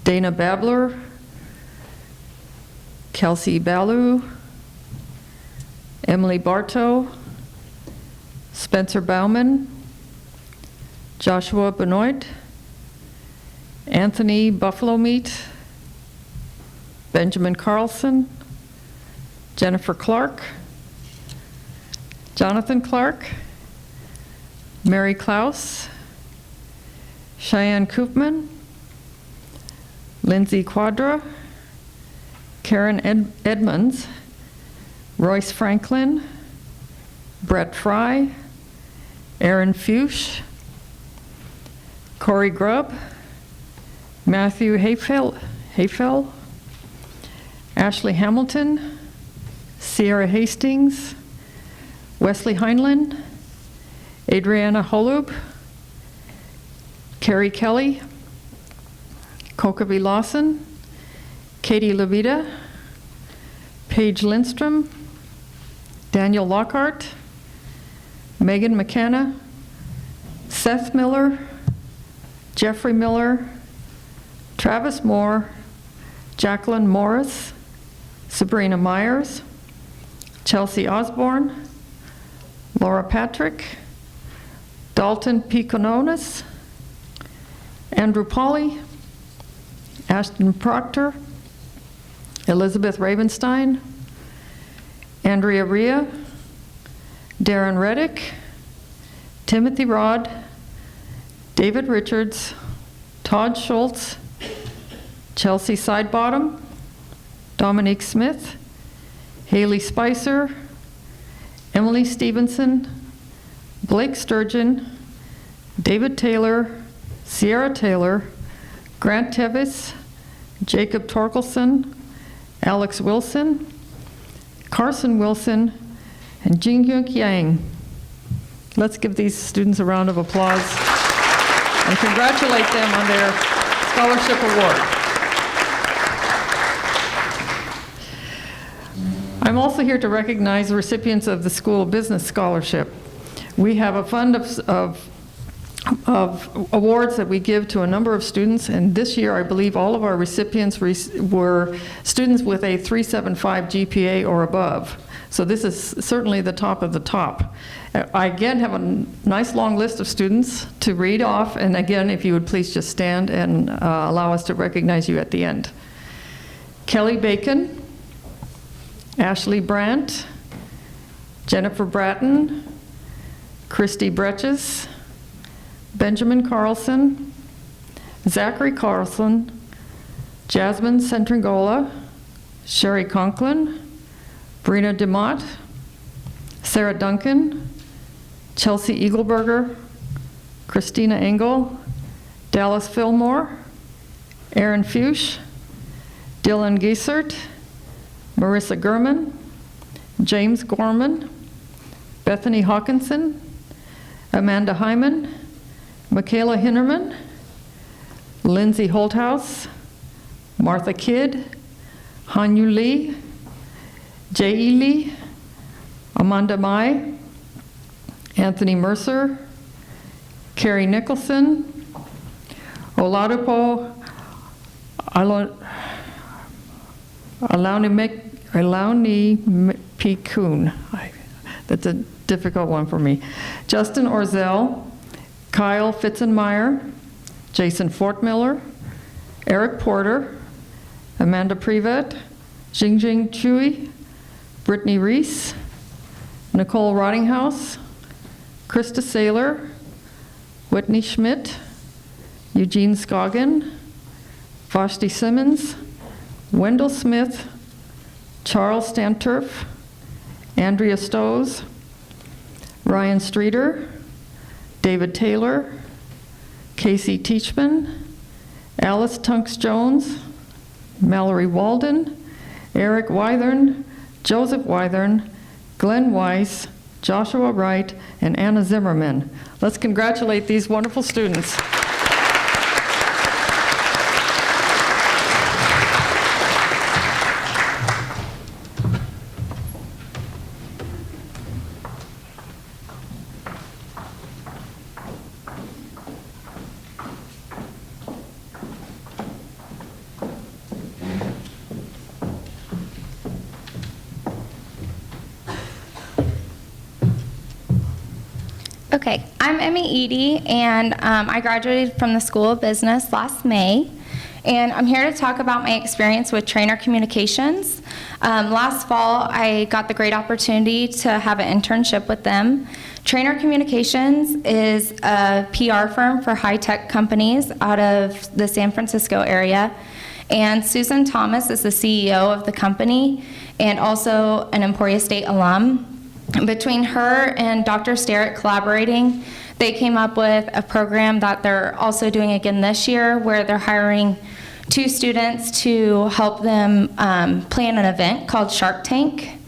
Dana Babler, Kelsey Ballou, Emily Bartow, Spencer Bauman, Joshua Benoit, Anthony Buffalo Meat, Benjamin Carlson, Jennifer Clark, Jonathan Clark, Mary Klaus, Cheyenne Koopman, Lindsay Quadra, Karen Edmonds, Royce Franklin, Brett Fry, Aaron Fuchs, Corey Grubb, Matthew Hayfell, Ashley Hamilton, Sierra Hastings, Wesley Heinlein, Adriana Holub, Carrie Kelly, Kokavi Lawson, Katie Levita, Paige Lindstrom, Daniel Lockhart, Megan McKenna, Seth Miller, Jeffrey Miller, Travis Moore, Jacqueline Morris, Sabrina Myers, Chelsea Osborne, Laura Patrick, Dalton Picononis, Andrew Pauly, Ashton Proctor, Elizabeth Ravenstein, Andrea Rhea, Darren Reddick, Timothy Rod, David Richards, Todd Schultz, Chelsea Sidebottom, Dominique Smith, Haley Spicer, Emily Stevenson, Blake Sturgeon, David Taylor, Sierra Taylor, Grant Tevis, Jacob Torkelson, Alex Wilson, Carson Wilson, and Jingyuk Yang. Let's give these students a round of applause and congratulate them on their scholarship award. I'm also here to recognize the recipients of the School Business Scholarship. We have a fund of awards that we give to a number of students, and this year I believe all of our recipients were students with a 3.75 GPA or above. So this is certainly the top of the top. I again have a nice long list of students to read off, and again, if you would please just stand and allow us to recognize you at the end. Kelly Bacon, Ashley Brandt, Jennifer Bratton, Christy Bretches, Benjamin Carlson, Zachary Carlson, Jasmine Centrangola, Sherry Conklin, Brina DeMott, Sarah Duncan, Chelsea Eagleberger, Christina Engel, Dallas Fillmore, Aaron Fuchs, Dylan Giesert, Marissa Gurman, James Gorman, Bethany Hawkinson, Amanda Hyman, Michaela Hinnerman, Lindsay Holthouse, Martha Kidd, Hanyu Lee, J.E. Lee, Amanda Mai, Anthony Mercer, Carrie Nicholson, Oladipo Alauni Pikun. That's a difficult one for me. Justin Orzel, Kyle Fitzenmeyer, Jason Fortmiller, Eric Porter, Amanda Privet, Jingjing Chui, Brittany Reese, Nicole Rottinghouse, Krista Saylor, Whitney Schmidt, Eugene Scoggin, Vashti Simmons, Wendell Smith, Charles Stanturf, Andrea Stows, Ryan Streeter, David Taylor, Casey Teachman, Alice Tunks-Jones, Mallory Walden, Eric Wythern, Joseph Wythern, Glenn Weiss, Joshua Wright, and Anna Zimmerman. Let's congratulate these wonderful students. Okay, I'm Emmy, Edie, and I graduated from the School of Business last May, and I'm here to talk about my experience with Trainer Communications. Last fall, I got the great opportunity to have an internship with them. Trainer Communications is a PR firm for high-tech companies out of the San Francisco area, and Susan Thomas is the CEO of the company and also an Emporia State alum. Between her and Dr. Sterrett collaborating, they came up with a program that they're also doing again this year, where they're hiring 2 students to help them plan an event called Shark Tank.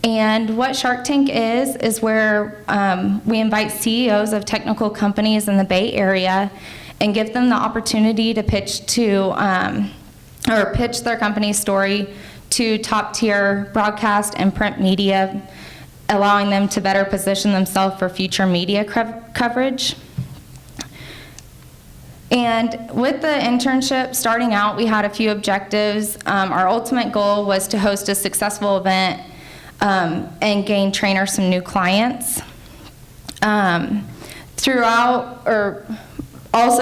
And what Shark Tank is where we invite CEOs of technical companies in the Bay Area and give them the opportunity to pitch their company's story to top-tier broadcast and print media, allowing them to better position themselves for future media coverage. And with the internship starting out, we had a few objectives. Our ultimate goal was to host a successful event and gain trainers some new clients. Also,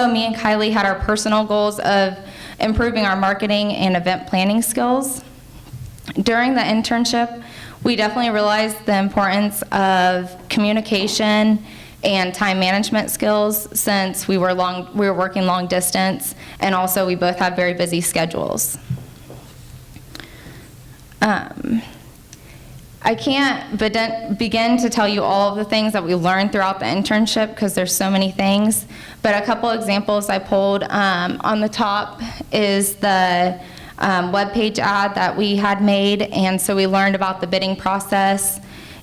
me and Kylie had our personal goals of improving our marketing and event planning skills. During the internship, we definitely realized the importance of communication and time management skills, since we were working long distance, and also we both have very busy schedules. I can't begin to tell you all of the things that we learned throughout the internship, because there's so many things, but a couple examples I pulled on the top is the web page ad that we had made, and so we learned about the bidding process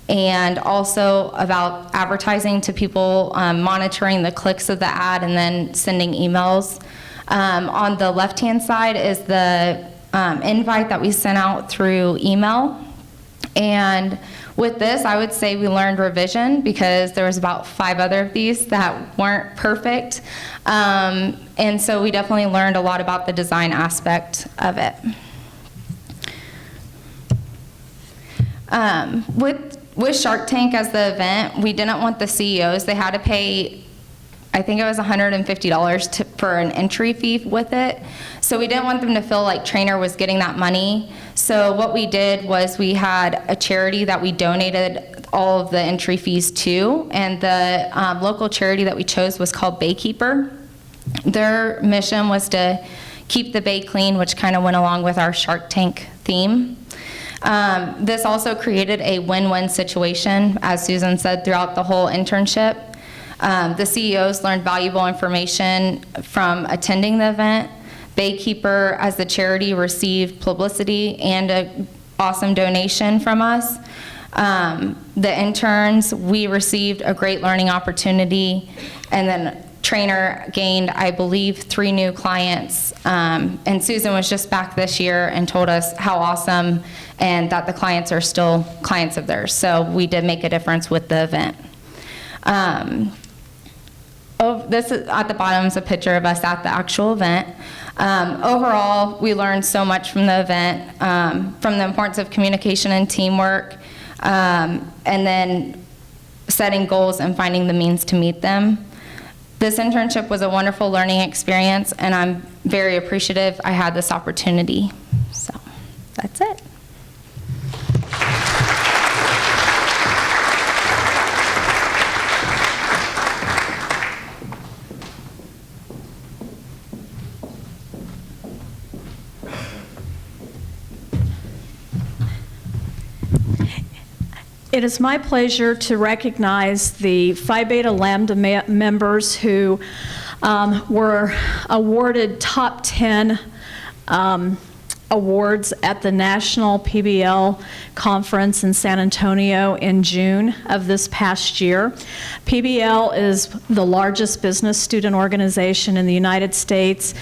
and also about advertising to people, monitoring the clicks of the ad and then sending emails. On the left-hand side is the invite that we sent out through email. And with this, I would say we learned revision, because there was about 5 other of these that weren't perfect. And so we definitely learned a lot about the design aspect of it. With Shark Tank as the event, we didn't want the CEOs. They had to pay, I think it was $150 for an entry fee with it. So we didn't want them to feel like Trainer was getting that money. So what we did was we had a charity that we donated all of the entry fees to, and the local charity that we chose was called Baykeeper. Their mission was to keep the bay clean, which kind of went along with our Shark Tank theme. This also created a win-win situation, as Susan said, throughout the whole internship. The CEOs learned valuable information from attending the event. Baykeeper, as the charity, received publicity and an awesome donation from us. The interns, we received a great learning opportunity, and then Trainer gained, I believe, 3 new clients. And Susan was just back this year and told us how awesome and that the clients are still clients of theirs. So we did make a difference with the event. This is, at the bottom is a picture of us at the actual event. Overall, we learned so much from the event, from the importance of communication and teamwork, and then setting goals and finding the means to meet them. This internship was a wonderful learning experience, and I'm very appreciative I had this opportunity. So that's it. It is my pleasure to recognize the Phi Beta Lambda members who were awarded top 10 awards at the National PBL Conference in San Antonio in June of this past year. PBL is the largest business student organization in the United States.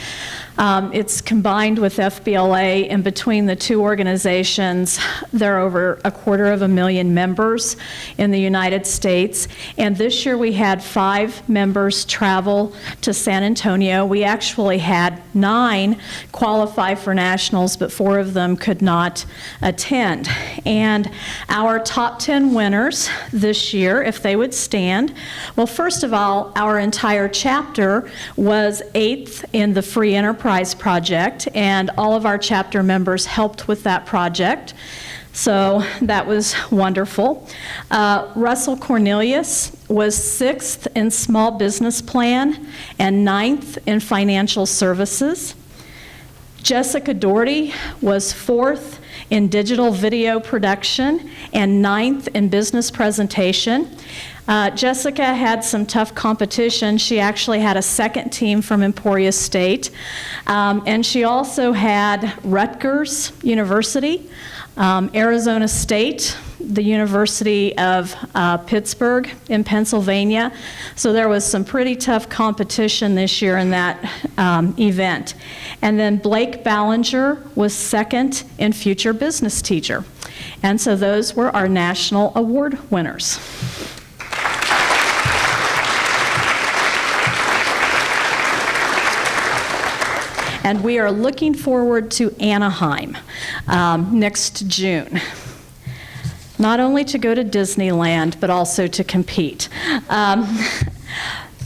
It's combined with FBLA, and between the two organizations, there are over 250,000 members in the United States. And this year we had 5 members travel to San Antonio. We actually had 9 qualify for nationals, but 4 of them could not attend. And our top 10 winners this year, if they would stand, well, first of all, our entire chapter was 8th in the Free Enterprise Project, and all of our chapter members helped with that project. So that was wonderful. Russell Cornelius was 6th in Small Business Plan and 9th in Financial Services. Jessica Doherty was 4th in Digital Video Production and 9th in Business Presentation. Jessica had some tough competition. She actually had a second team from Emporia State. And she also had Rutgers University, Arizona State, the University of Pittsburgh in Pennsylvania. So there was some pretty tough competition this year in that event. And then Blake Ballinger was 2nd in Future Business Teacher. And so those were our national award winners. And we are looking forward to Anaheim next June. Not only to go to Disneyland, but also to compete.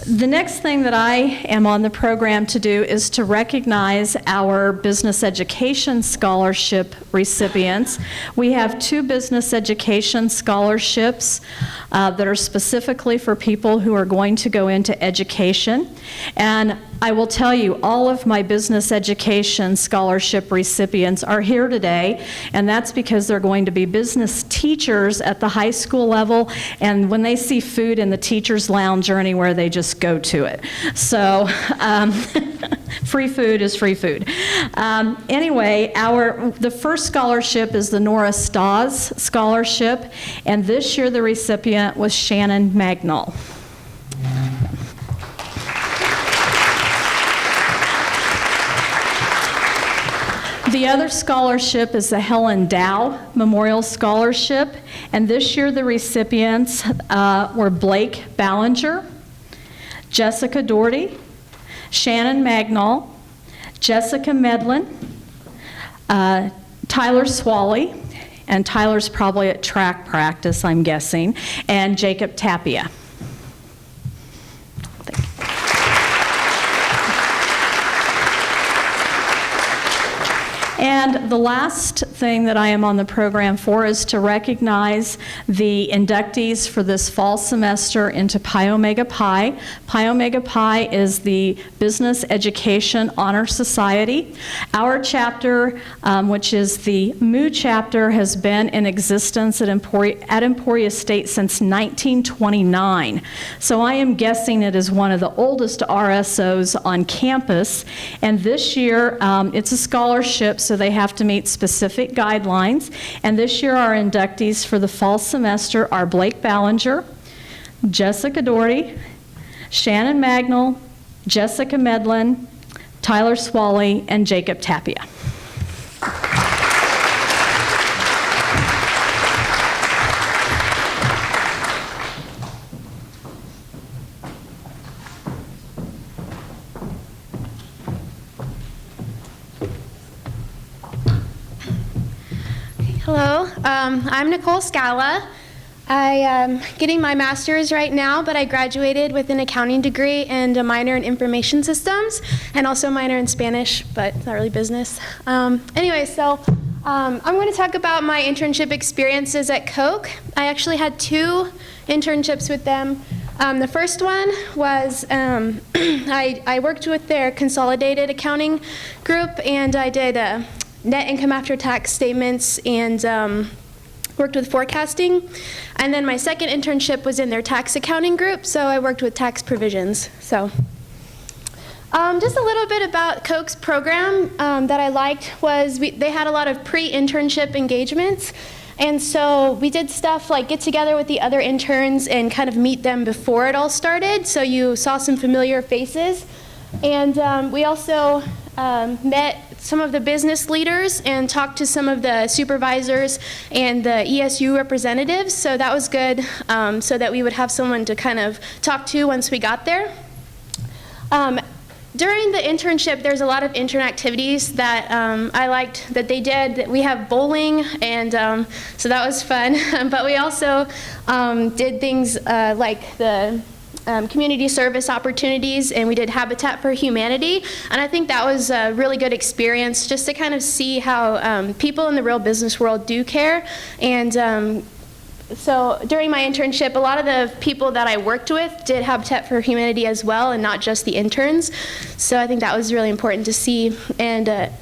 The next thing that I am on the program to do is to recognize our business education scholarship recipients. We have 2 business education scholarships that are specifically for people who are going to go into education. And I will tell you, all of my business education scholarship recipients are here today, and that's because they're going to be business teachers at the high school level, and when they see food in the teacher's lounge or anywhere, they just go to it. So free food is free food. Anyway, the first scholarship is the Nora Stas Scholarship, and this year the recipient was Shannon Magnol. The other scholarship is the Helen Dow Memorial Scholarship, and this year the recipients were Blake Ballinger, Jessica Doherty, Shannon Magnol, Jessica Medlin, Tyler Swally, and Tyler's probably at track practice, I'm guessing, and Jacob Tapia. And the last thing that I am on the program for is to recognize the inductees for this fall semester into Pi Omega Pi. Pi Omega Pi is the Business Education Honor Society. Our chapter, which is the MU chapter, has been in existence at Emporia State since 1929. So I am guessing it is one of the oldest RSOs on campus. And this year, it's a scholarship, so they have to meet specific guidelines. And this year our inductees for the fall semester are Blake Ballinger, Jessica Doherty, Shannon Magnol, Jessica Medlin, Tyler Swally, and Jacob Tapia. Hello, I'm Nicole Scala. I am getting my master's right now, but I graduated with an accounting degree and a minor in information systems, and also a minor in Spanish, but it's not really business. Anyway, so I'm going to talk about my internship experiences at Coke. I actually had 2 internships with them. The first one was I worked with their consolidated accounting group, and I did net income after tax statements and worked with forecasting. And then my second internship was in their tax accounting group, so I worked with tax provisions. So just a little bit about Coke's program that I liked was they had a lot of pre-internship engagements. And so we did stuff like get together with the other interns and kind of meet them before it all started, so you saw some familiar faces. And we also met some of the business leaders and talked to some of the supervisors and the ESU representatives, so that was good, so that we would have someone to kind of talk to once we got there. During the internship, there's a lot of intern activities that I liked that they did. We have bowling, and so that was fun. But we also did things like the community service opportunities, and we did Habitat for Humanity. And I think that was a really good experience just to kind of see how people in the real business world do care. And so during my internship, a lot of the people that I worked with did Habitat for Humanity as well, and not just the interns. So I think that was really important to see. And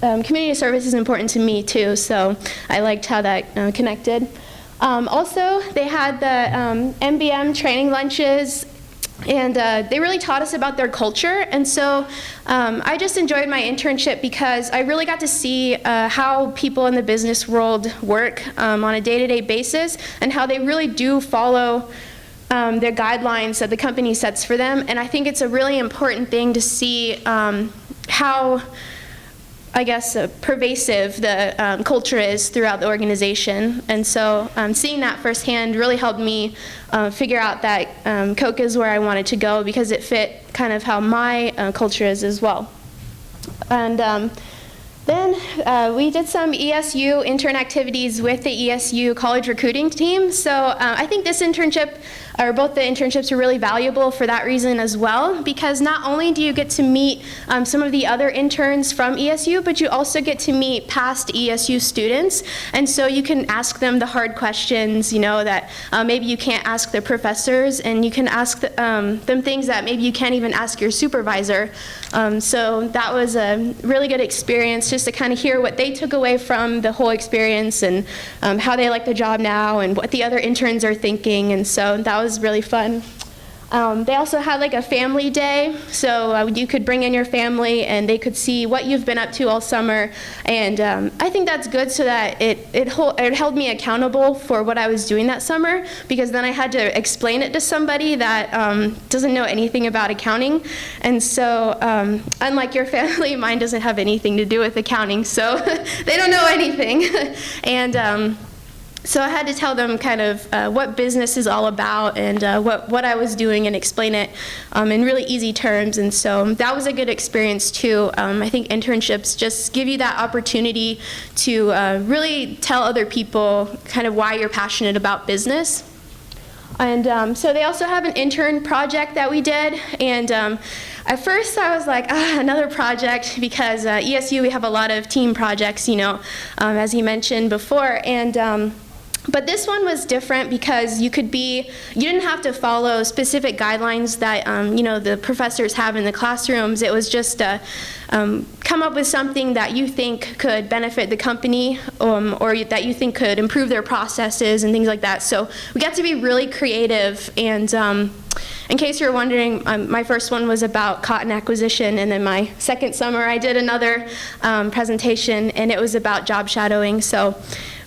community service is important to me too, so I liked how that connected. Also, they had the MBM training lunches, and they really taught us about their culture. And so I just enjoyed my internship because I really got to see how people in the business world work on a day-to-day basis, and how they really do follow their guidelines that the company sets for them. And I think it's a really important thing to see how, I guess, pervasive the culture is throughout the organization. And so seeing that firsthand really helped me figure out that Coke is where I wanted to go, because it fit kind of how my culture is as well. And then we did some ESU intern activities with the ESU college recruiting team. So I think this internship, or both the internships, are really valuable for that reason as well, because not only do you get to meet some of the other interns from ESU, but you also get to meet past ESU students. And so you can ask them the hard questions, you know, that maybe you can't ask the professors, and you can ask them things that maybe you can't even ask your supervisor. So that was a really good experience, just to kind of hear what they took away from the whole experience, and how they like the job now, and what the other interns are thinking. And so that was really fun. They also had like a family day, so you could bring in your family and they could see what you've been up to all summer. And I think that's good, so that it held me accountable for what I was doing that summer, because then I had to explain it to somebody that doesn't know anything about accounting. And so unlike your family, mine doesn't have anything to do with accounting, so they don't know anything. And so I had to tell them kind of what business is all about, and what I was doing, and explain it in really easy terms. And so that was a good experience too. I think internships just give you that opportunity to really tell other people kind of why you're passionate about business. And so they also have an intern project that we did. And at first I was like, another project, because ESU, we have a lot of team projects, you know, as he mentioned before. And but this one was different, because you didn't have to follow specific guidelines that you know, the professors have in the classrooms. It was just come up with something that you think could benefit the company, or that you think could improve their processes and things like that. So we got to be really creative. And in case you're wondering, my first one was about cotton acquisition, and then my second summer I did another presentation, and it was about job shadowing.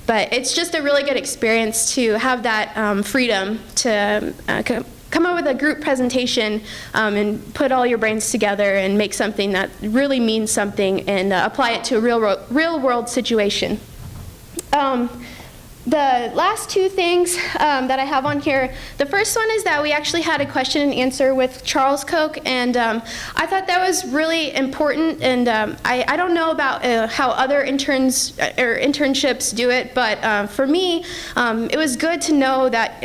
But it's just a really good experience to have that freedom to come up with a group presentation and put all your brains together and make something that really means something, and apply it to a real world situation. The last two things that I have on here, the first one is that we actually had a question and answer with Charles Koch, and I thought that was really important, and I don't know about how other interns or internships do it, but for me, it was good to know that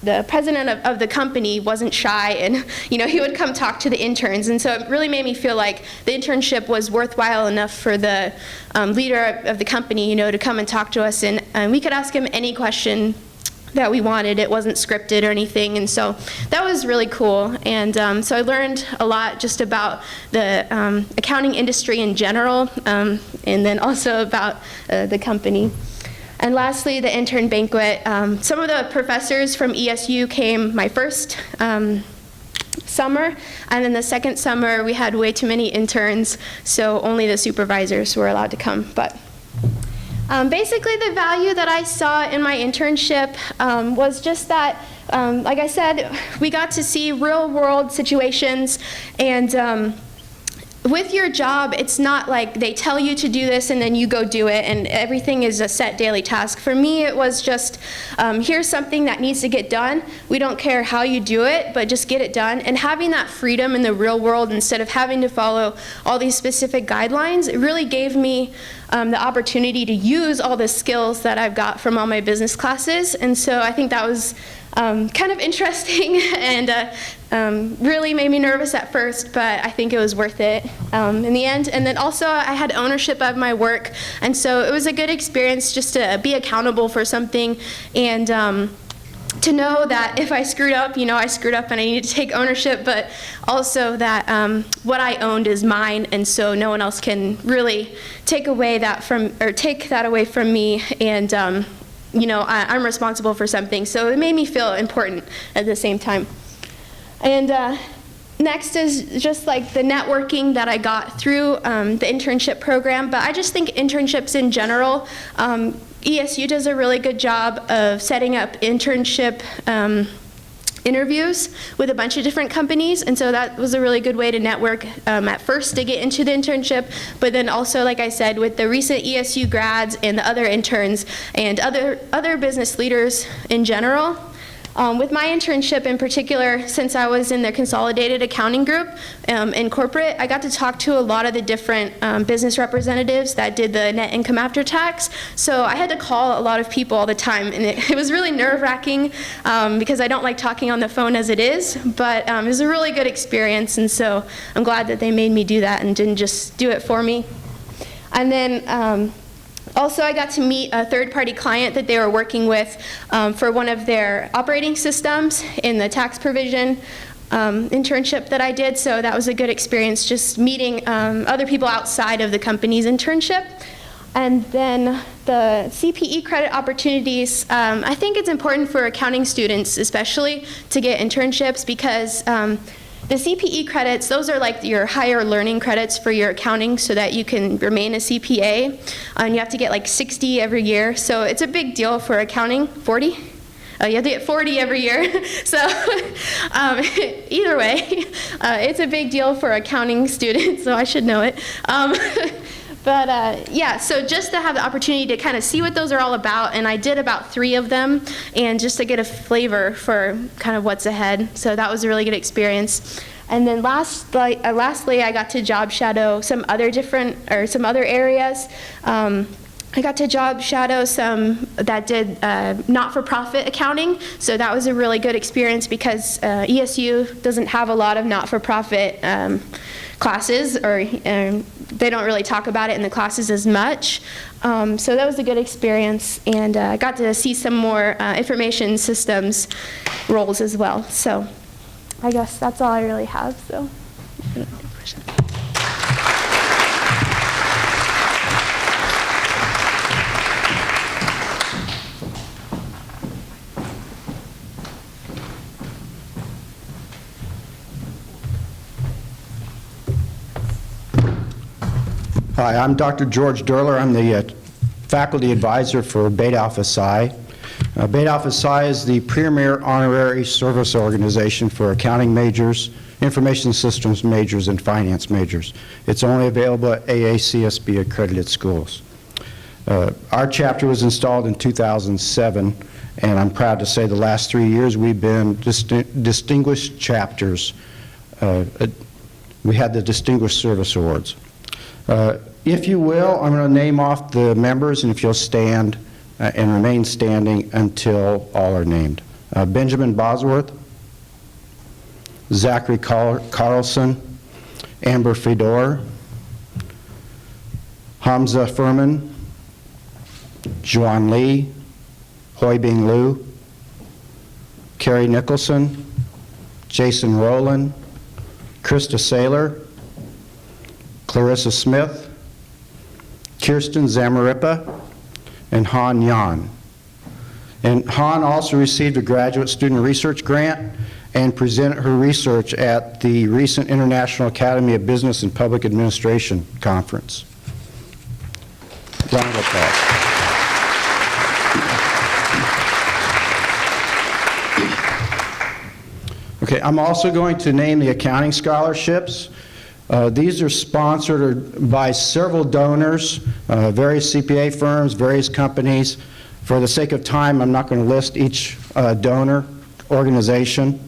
the president of the company wasn't shy, and he would come talk to the interns, and so it really made me feel like the internship was worthwhile enough for the leader of the company, to come and talk to us, and we could ask him any question that we wanted. It wasn't scripted or anything, and so that was really cool. And so I learned a lot just about the accounting industry in general, and then also about the company. And lastly, the intern banquet. Some of the professors from ESU came my first summer, and then the second summer we had way too many interns, so only the supervisors were allowed to come. But basically the value that I saw in my internship was just that, like I said, we got to see real world situations, and with your job, it's not like they tell you to do this and then you go do it and everything is a set daily task. For me, it was just, here's something that needs to get done. We don't care how you do it, but just get it done. And having that freedom in the real world instead of having to follow all these specific guidelines, it really gave me the opportunity to use all the skills that I've got from all my business classes. And so I think that was kind of interesting and really made me nervous at first, but I think it was worth it in the end. And then also I had ownership of my work, and so it was a good experience just to be accountable for something, and to know that if I screwed up, I screwed up and I need to take ownership, but also that what I owned is mine, and so no one else can really take that away from me, and I'm responsible for something. So it made me feel important at the same time. And next is just like the networking that I got through the internship program. But I just think internships in general, ESU does a really good job of setting up internship interviews with a bunch of different companies, and so that was a really good way to network at first to get into the internship, but then also, like I said, with the recent ESU grads and the other interns and other business leaders in general. With my internship in particular, since I was in the consolidated accounting group in corporate, I got to talk to a lot of the different business representatives that did the net income after tax. So I had to call a lot of people all the time, and it was really nerve-wracking because I don't like talking on the phone as it is, but it was a really good experience, and so I'm glad that they made me do that and didn't just do it for me. And then also, I got to meet a third-party client that they were working with for one of their operating systems in the tax provision internship that I did, so that was a good experience, just meeting other people outside of the company's internship. And then the CPE credit opportunities, I think it's important for accounting students especially to get internships because the CPE credits, those are like your higher learning credits for your accounting so that you can remain a CPA. And you have to get like 60 every year. So it's a big deal for accounting. 40? You have to get 40 every year. So either way, it's a big deal for accounting students, so I should know it. But yeah, so just to have the opportunity to kind of see what those are all about, and I did about 3 of them, and just to get a flavor for kind of what's ahead. So that was a really good experience. And then lastly, I got to job shadow some other areas. I got to job shadow some that did not-for-profit accounting, so that was a really good experience because ESU doesn't have a lot of not-for-profit classes, or they don't really talk about it in the classes as much. So that was a good experience, and I got to see some more information systems roles as well. So I guess that's all I really have. So. Hi, I'm Dr. George Durler. I'm the faculty advisor for Beta Alpha Psi. Beta Alpha Psi is the premier honorary service organization for accounting majors, information systems majors, and finance majors. It's only available at AACSB accredited schools. Our chapter was installed in 2007, and I'm proud to say the last 3 years we've been distinguished chapters. We had the Distinguished Service Awards. If you will, I'm going to name off the members, and if you'll stand and remain standing until all are named. Benjamin Bosworth, Zachary Carlson, Amber Fedor, Hamza Furman, Juan Lee, Hoi Bing Liu, Carrie Nicholson, Jason Rowland, Krista Saylor, Clarissa Smith, Kirsten Zamarippa, and Han Yan. And Han also received a Graduate Student Research Grant and presented her research at the recent International Academy of Business and Public Administration Conference. Round of applause. Okay, I'm also going to name the accounting scholarships. These are sponsored by several donors, various CPA firms, various companies. For the sake of time, I'm not going to list each donor organization.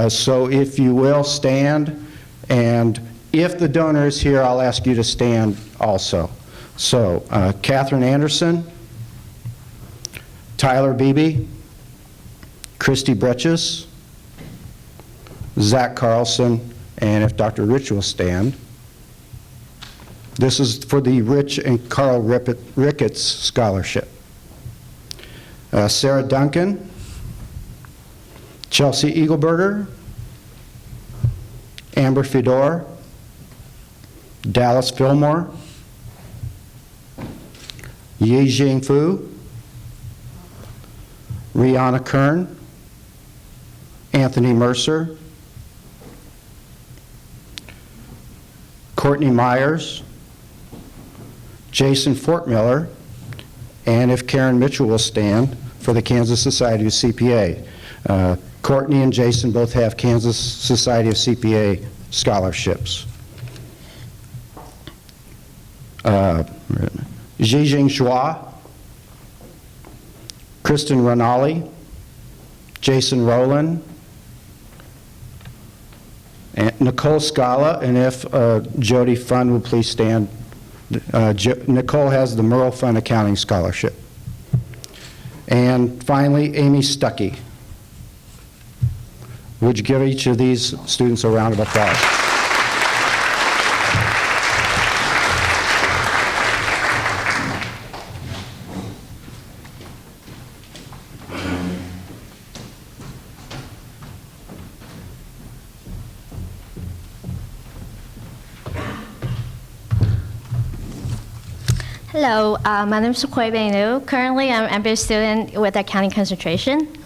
So if you will, stand, and if the donor is here, I'll ask you to stand also. So, Catherine Anderson, Tyler Beebe, Christy Bretches, Zach Carlson, and if Dr. Rich will stand. This is for the Rich and Carl Ricketts Scholarship. Sarah Duncan, Chelsea Eagleberger, Amber Fedor, Dallas Fillmore, Yi Jing Fu, Rihanna Kern, Anthony Mercer, Courtney Myers, Jason Fortmiller, and if Karen Mitchell will stand, for the Kansas Society of CPA. Courtney and Jason both have Kansas Society of CPA scholarships. Zhijing Zhua, Kristen Ranali, Jason Rowland, and Nicole Scala, and if Jody Fund will please stand. Nicole has the Merle Fund Accounting Scholarship. And finally, Amy Stuckey. Would you give each of these students a round of applause? Hello, my name is Hoi Bing Liu. Currently, I'm an MBA student with accounting concentration.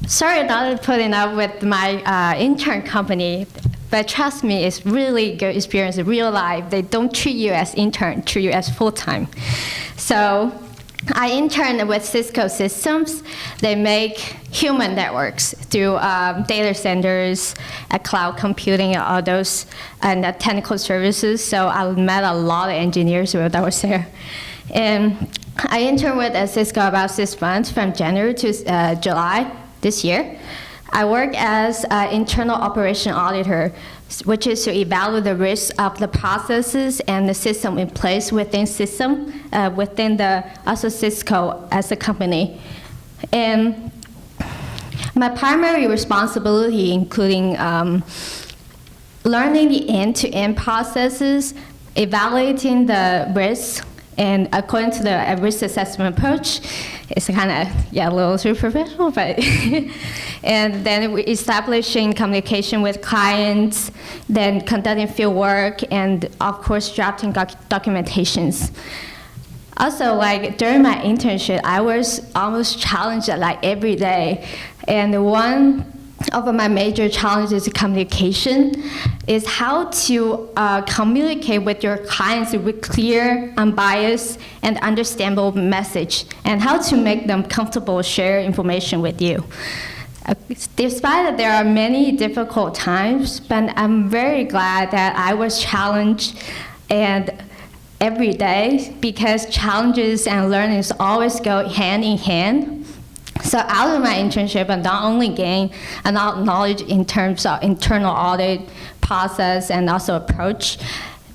Sorry not putting up with my intern company, but trust me, it's really good experience in real life. They don't treat you as intern, treat you as full-time. So I interned with Cisco Systems. They make human networks through data centers, cloud computing, and all those, and technical services. So I met a lot of engineers that was there. And I interned with Cisco about 6 months, from January to July this year. I work as an internal operation auditor, which is to evaluate the risk of the processes and the system in place within the also Cisco as a company. And my primary responsibility including learning the end-to-end processes, evaluating the risks, and according to the risk assessment approach, it's kind of, a little too professional, but, and then we establishing communication with clients, then conducting field work, and of course, drafting documentations. Also, during my internship, I was almost challenged every day. And one of my major challenges in communication is how to communicate with your clients with clear, unbiased, and understandable message, and how to make them comfortable share information with you. Despite that there are many difficult times, but I'm very glad that I was challenged and every day because challenges and learnings always go hand in hand. So out of my internship, I not only gain a lot of knowledge in terms of internal audit process and also approach,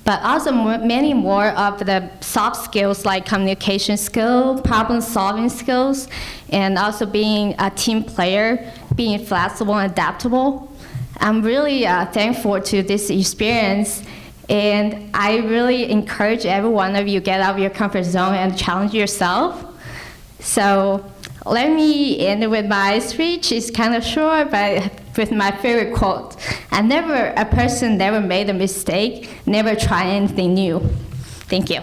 but also many more of the soft skills like communication skill, problem-solving skills, and also being a team player, being flexible and adaptable. I'm really thankful to this experience, and I really encourage every one of you get out of your comfort zone and challenge yourself. So let me end with my speech. It's kind of short, but with my favorite quote. A person never made a mistake, never try anything new. Thank you.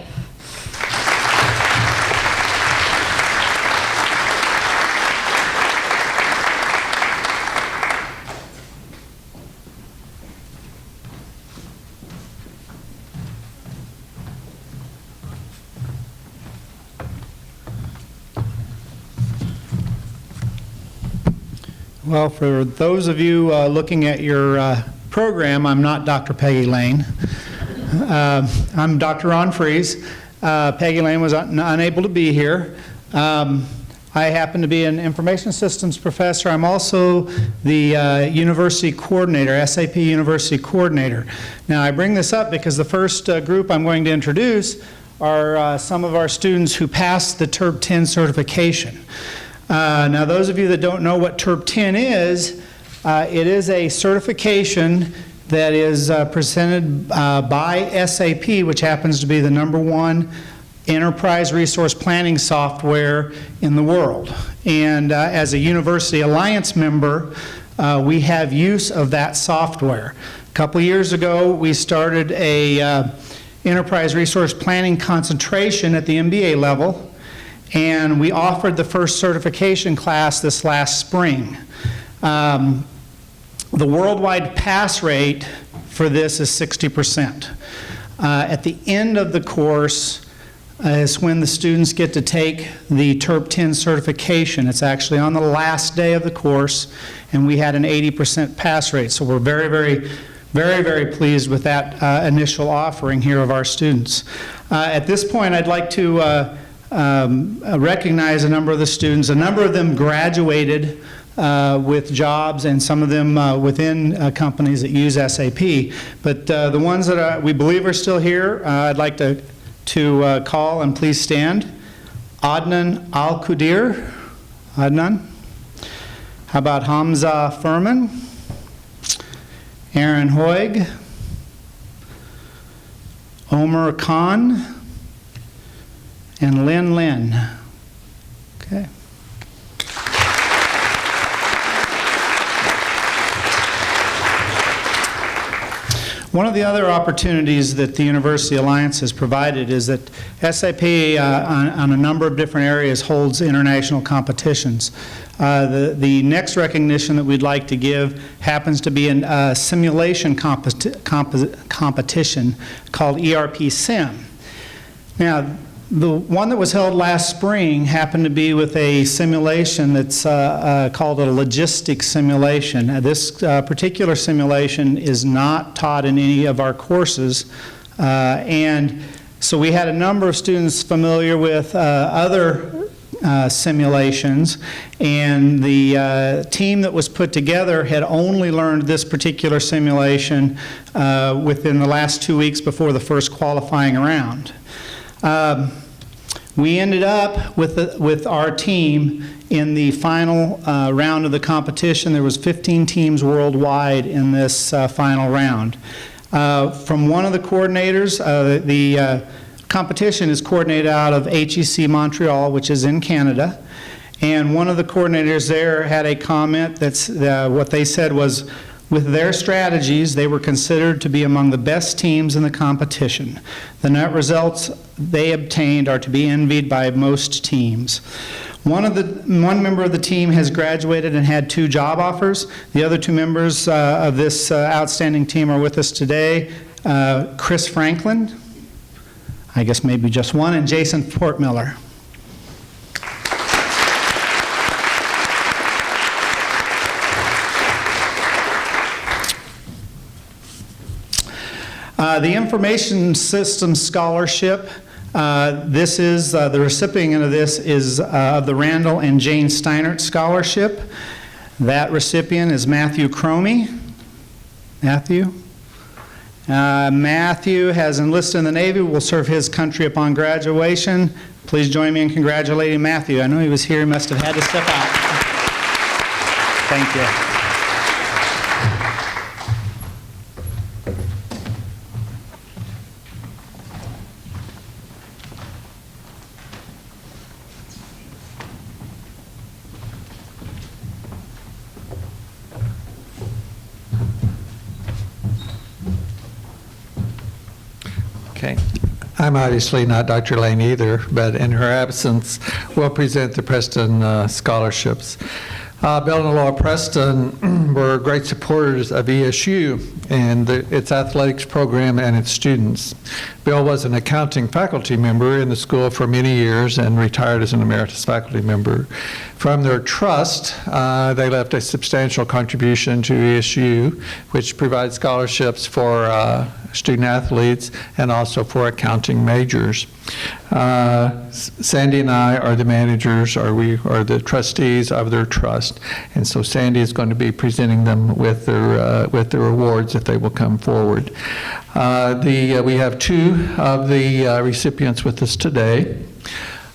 Well, for those of you looking at your program, I'm not Dr. Peggy Lane. I'm Dr. Ron Fries. Peggy Lane was unable to be here. I happen to be an information systems professor. I'm also the university coordinator, SAP university coordinator. Now, I bring this up because the first group I'm going to introduce are some of our students who passed the TERP 10 certification. Now, those of you that don't know what TERP 10 is, it is a certification that is presented by SAP, which happens to be the #1 enterprise resource planning software in the world. And as a University Alliance member, we have use of that software. A couple years ago, we started a enterprise resource planning concentration at the MBA level, and we offered the first certification class this last spring. The worldwide pass rate for this is 60%. At the end of the course is when the students get to take the TERP 10 certification. It's actually on the last day of the course, and we had an 80% pass rate. So we're very, very, very, very pleased with that initial offering here of our students. At this point, I'd like to recognize a number of the students. A number of them graduated with jobs, and some of them within companies that use SAP. But the ones that we believe are still here, I'd like to call, and please stand. Adnan Al-Qudir. Adnan. How about Hamza Furman? Aaron Hoig. Omer Khan. And Lin Lin. Okay. One of the other opportunities that the University Alliance has provided is that SAP on a number of different areas holds international competitions. The next recognition that we'd like to give happens to be a simulation competition called ERP Sim. Now, the one that was held last spring happened to be with a simulation that's called a logistics simulation. This particular simulation is not taught in any of our courses, and so we had a number of students familiar with other simulations, and the team that was put together had only learned this particular simulation within the last 2 weeks before the first qualifying round. We ended up with our team in the final round of the competition. There was 15 teams worldwide in this final round. From one of the coordinators, the competition is coordinated out of HEC Montreal, which is in Canada. And one of the coordinators there had a comment that's what they said was, with their strategies, they were considered to be among the best teams in the competition. The net results they obtained are to be envied by most teams. One member of the team has graduated and had 2 job offers. The other 2 members of this outstanding team are with us today. Chris Franklin, I guess maybe just one, and Jason Portmiller. The Information Systems Scholarship, this is, the recipient of this is of the Randall and Jane Steinert Scholarship. That recipient is Matthew Cromie. Matthew? Matthew has enlisted in the Navy, will serve his country upon graduation. Please join me in congratulating Matthew. I know he was here, he must have had to step out. Thank you. Okay. I'm obviously not Dr. Lane either, but in her absence, we'll present the Preston scholarships. Bill and Laura Preston were great supporters of ESU and its athletics program and its students. Bill was an accounting faculty member in the school for many years and retired as an emeritus faculty member. From their trust, they left a substantial contribution to ESU, which provides scholarships for student athletes and also for accounting majors. Sandy and I are the managers, or we are the trustees of their trust, and so Sandy is going to be presenting them with their awards if they will come forward. We have two of the recipients with us today.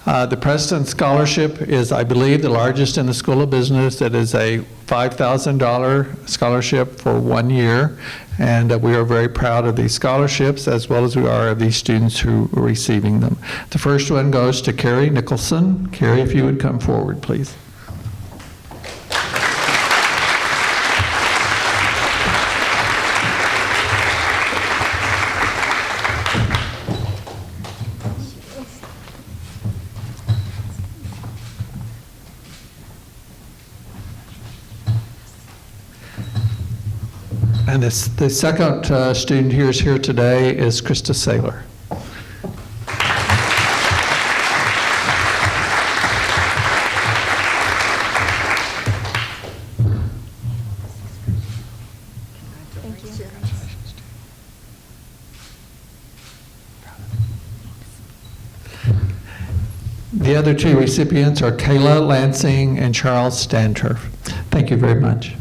The Preston Scholarship is, I believe, the largest in the School of Business. It is a $5,000 scholarship for 1 year, and we are very proud of these scholarships as well as we are of these students who are receiving them. The first one goes to Carrie Nicholson. Carrie, if you would come forward, please. And the second student here is here today is Krista Saylor. The other two recipients are Kayla Lansing and Charles Stanturf. Thank you very much.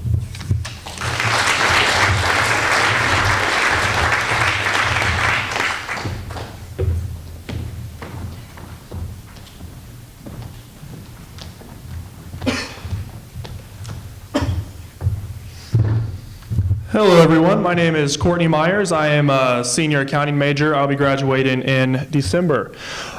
Hello everyone, my name is Courtney Myers. I am a senior accounting major. I'll be graduating in December.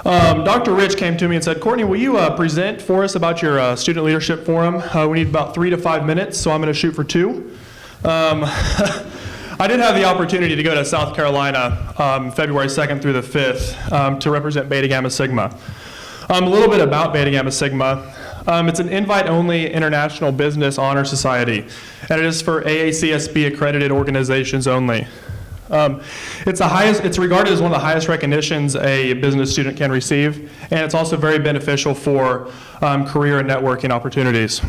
Dr. Rich came to me and said, Courtney, will you present for us about your Student Leadership Forum? We need about 3 to 5 minutes, so I'm going to shoot for 2. I did have the opportunity to go to South Carolina February 2nd through the 5th to represent Beta Gamma Sigma. A little bit about Beta Gamma Sigma. It's an invite-only international business honor society, and it is for AACSB accredited organizations only. It's regarded as one of the highest recognitions a business student can receive, and it's also very beneficial for career and networking opportunities.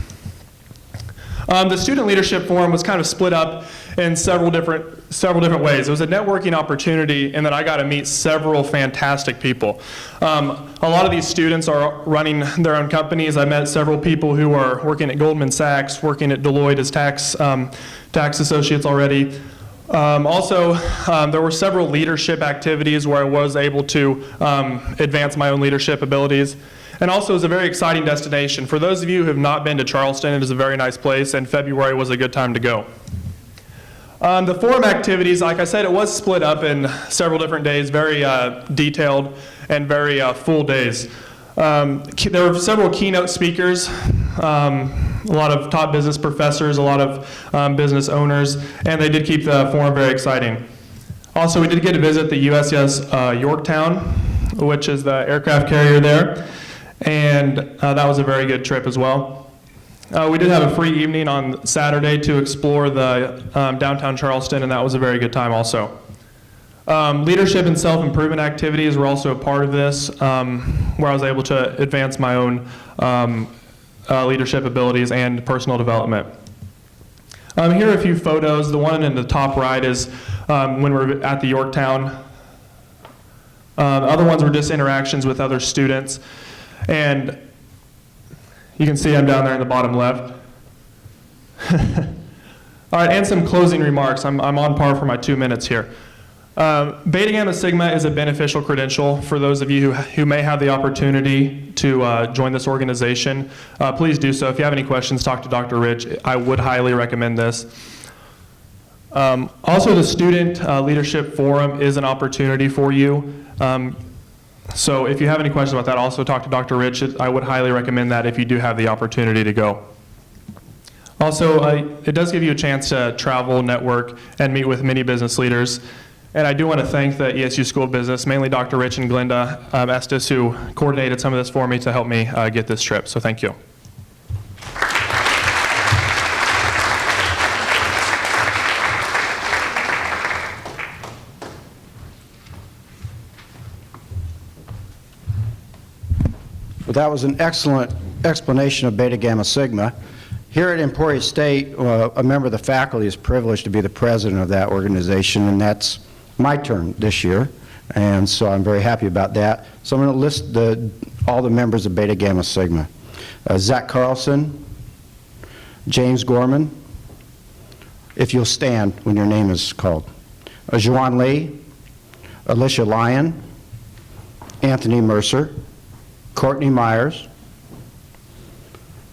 The Student Leadership Forum was kind of split up in several different ways. It was a networking opportunity in that I got to meet several fantastic people. A lot of these students are running their own companies. I met several people who are working at Goldman Sachs, working at Deloitte as tax associates already. There were several leadership activities where I was able to advance my own leadership abilities. And also, it's a very exciting destination. For those of you who have not been to Charleston, it is a very nice place, and February was a good time to go. The forum activities, like I said, it was split up in several different days, very detailed and very full days. There were several keynote speakers, a lot of top business professors, a lot of business owners, and they did keep the forum very exciting. Also, we did get to visit the USS Yorktown, which is the aircraft carrier there, and that was a very good trip as well. We did have a free evening on Saturday to explore the downtown Charleston, and that was a very good time also. Leadership and self-improvement activities were also a part of this, where I was able to advance my own leadership abilities and personal development. Here are a few photos. The one in the top right is when we're at the Yorktown. Other ones were just interactions with other students. And you can see I'm down there in the bottom left. All right, and some closing remarks. I'm on par for my 2 minutes here. Beta Gamma Sigma is a beneficial credential for those of you who may have the opportunity to join this organization. Please do so. If you have any questions, talk to Dr. Rich. I would highly recommend this. Also, the Student Leadership Forum is an opportunity for you. So if you have any questions about that, also talk to Dr. Rich. I would highly recommend that if you do have the opportunity to go. Also, it does give you a chance to travel, network, and meet with many business leaders. And I do want to thank the ESU School of Business, mainly Dr. Rich and Glenda Estes, who coordinated some of this for me to help me get this trip. So thank you. Well, that was an excellent explanation of Beta Gamma Sigma. Here at Emporia State, a member of the faculty is privileged to be the president of that organization, and that's my turn this year, and so I'm very happy about that. So I'm going to list all the members of Beta Gamma Sigma. Zach Carlson, James Gorman, if you'll stand when your name is called. Juan Lee, Alicia Lyon, Anthony Mercer, Courtney Myers,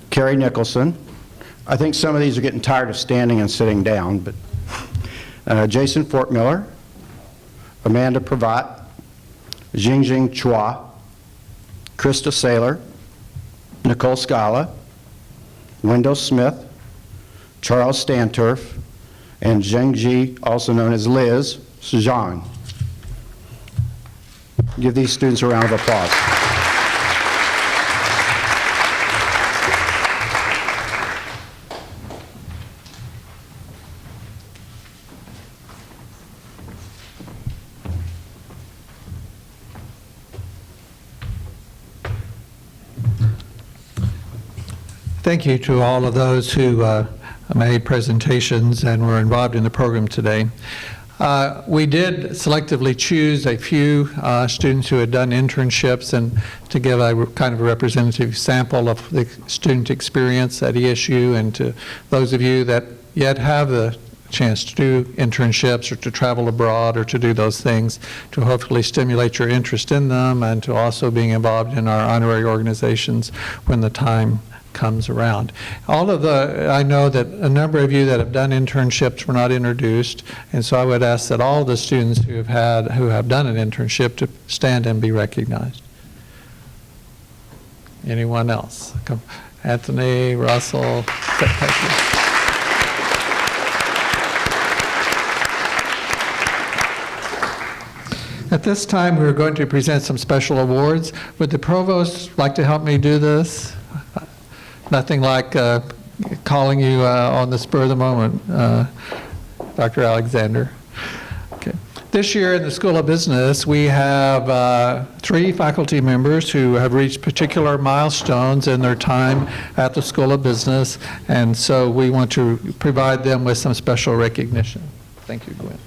Carrie Nicholson. I think some of these are getting tired of standing and sitting down, but Jason Fortmiller, Amanda Pravat, Jingjing Chua, Krista Saylor, Nicole Scala, Wendell Smith, Charles Stanturf, and Zhengji, also known as Liz Zhang. Give these students a round of applause. Thank you to all of those who made presentations and were involved in the program today. We did selectively choose a few students who had done internships and to give a kind of a representative sample of the student experience at ESU, and to those of you that yet have the chance to do internships or to travel abroad or to do those things, to hopefully stimulate your interest in them and to also being involved in our honorary organizations when the time comes around. I know that a number of you that have done internships were not introduced, and so I would ask that all the students who have done an internship to stand and be recognized. Anyone else? Come. Anthony, Russell, thank you. At this time, we're going to present some special awards. Would the provost like to help me do this? Nothing like calling you on the spur of the moment, Dr. Alexander. Okay. This year in the School of Business, we have 3 faculty members who have reached particular milestones in their time at the School of Business, and so we want to provide them with some special recognition. Thank you, Gwen.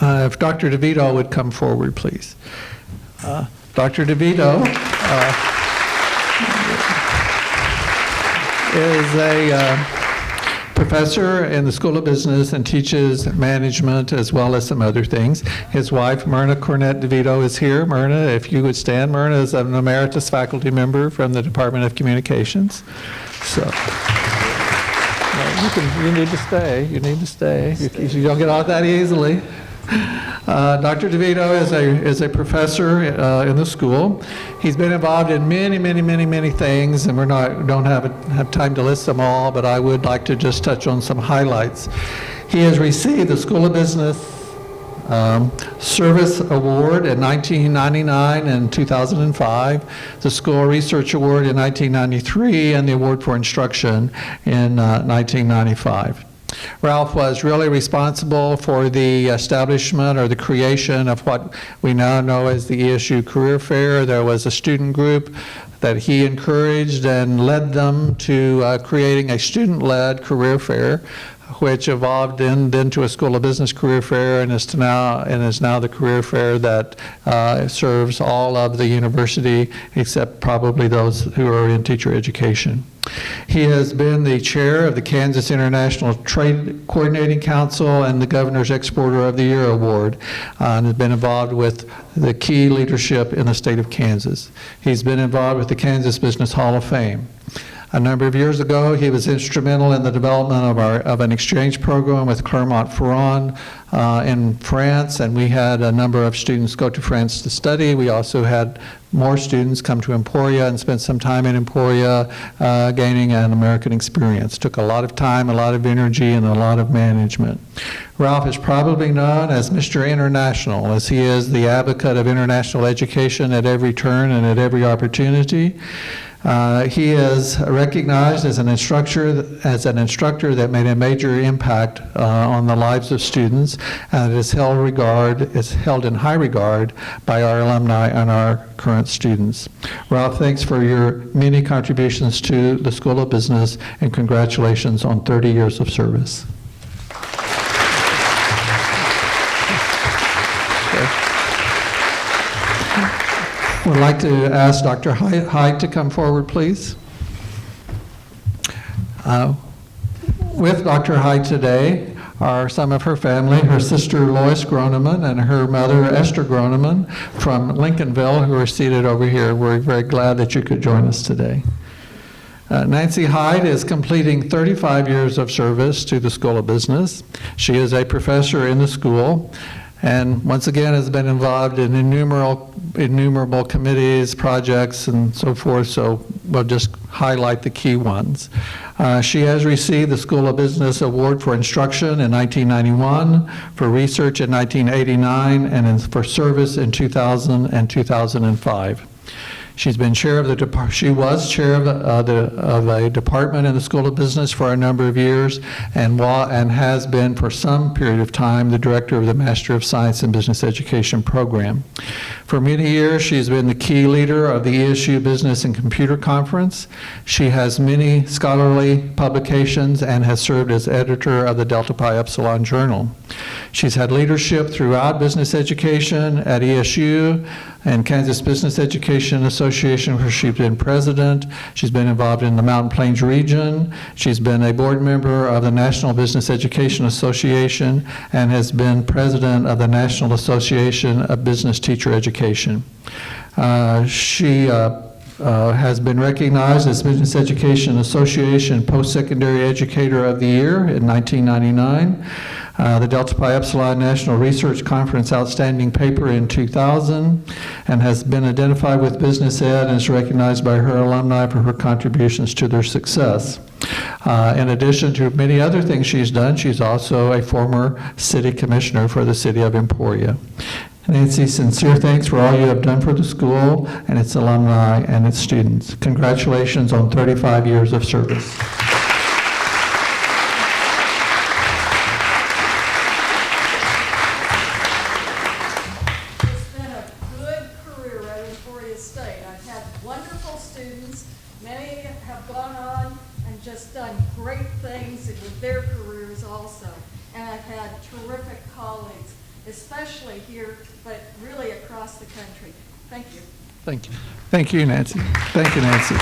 If Dr. DeVito would come forward, please. Dr. DeVito is a professor in the School of Business and teaches management as well as some other things. His wife, Myrna Cornett DeVito, is here. Myrna, if you would stand. Myrna is an emeritus faculty member from the Department of Communications. So. You need to stay. You need to stay. You don't get out that easily. Dr. DeVito is a professor in the school. He's been involved in many things, and don't have time to list them all, but I would like to just touch on some highlights. He has received the School of Business Service Award in 1999 and 2005, the School Research Award in 1993, and the Award for Instruction in 1995. Ralph was really responsible for the establishment or the creation of what we now know as the ESU Career Fair. There was a student group that he encouraged and led them to creating a student-led career fair, which evolved into a School of Business career fair and is now the career fair that serves all of the university except probably those who are in teacher education. He has been the chair of the Kansas International Trade Coordinating Council and the Governor's Exporter of the Year Award, and has been involved with the key leadership in the state of Kansas. He's been involved with the Kansas Business Hall of Fame. A number of years ago, he was instrumental in the development of an exchange program with Clermont-Ferrand in France, and we had a number of students go to France to study. We also had more students come to Emporia and spend some time in Emporia gaining an American experience. Took a lot of time, a lot of energy, and a lot of management. Ralph is probably known as Mr. International, as he is the advocate of international education at every turn and at every opportunity. He is recognized as an instructor that made a major impact on the lives of students, and is held in high regard by our alumni and our current students. Ralph, thanks for your many contributions to the School of Business, and congratulations on 30 years of service. Would like to ask Dr. Haag to come forward, please. With Dr. Haag today are some of her family, her sister Lois Groneman and her mother Esther Groneman from Lincolnville, who are seated over here. We're very glad that you could join us today. Nancy Hyde is completing 35 years of service to the School of Business. She is a professor in the school, and once again has been involved in innumerable committees, projects, and so forth, so we'll just highlight the key ones. She has received the School of Business Award for Instruction in 1991, for research in 1989, and for service in 2000 and 2005. She's been chair of she was chair of a department in the School of Business for a number of years, and has been for some period of time the director of the Master of Science in Business Education program. For many years, she's been the key leader of the ESU Business and Computer Conference. She has many scholarly publications and has served as editor of the Delta Pi Epsilon Journal. She's had leadership throughout business education at ESU and Kansas Business Education Association, where she's been president. She's been involved in the Mountain Plains region. She's been a board member of the National Business Education Association and has been president of the National Association of Business Teacher Education. She has been recognized as Business Education Association Post-Secondary Educator of the Year in 1999. The Delta Pi Epsilon National Research Conference Outstanding Paper in 2000, and has been identified with Business Ed and is recognized by her alumni for her contributions to their success. In addition to many other things she's done, she's also a former city commissioner for the city of Emporia. Nancy, sincere thanks for all you have done for the school and its alumni and its students. Congratulations on 35 years of service. Especially here, but really across the country. Thank you. Thank you. Thank you, Nancy. Thank you, Nancy.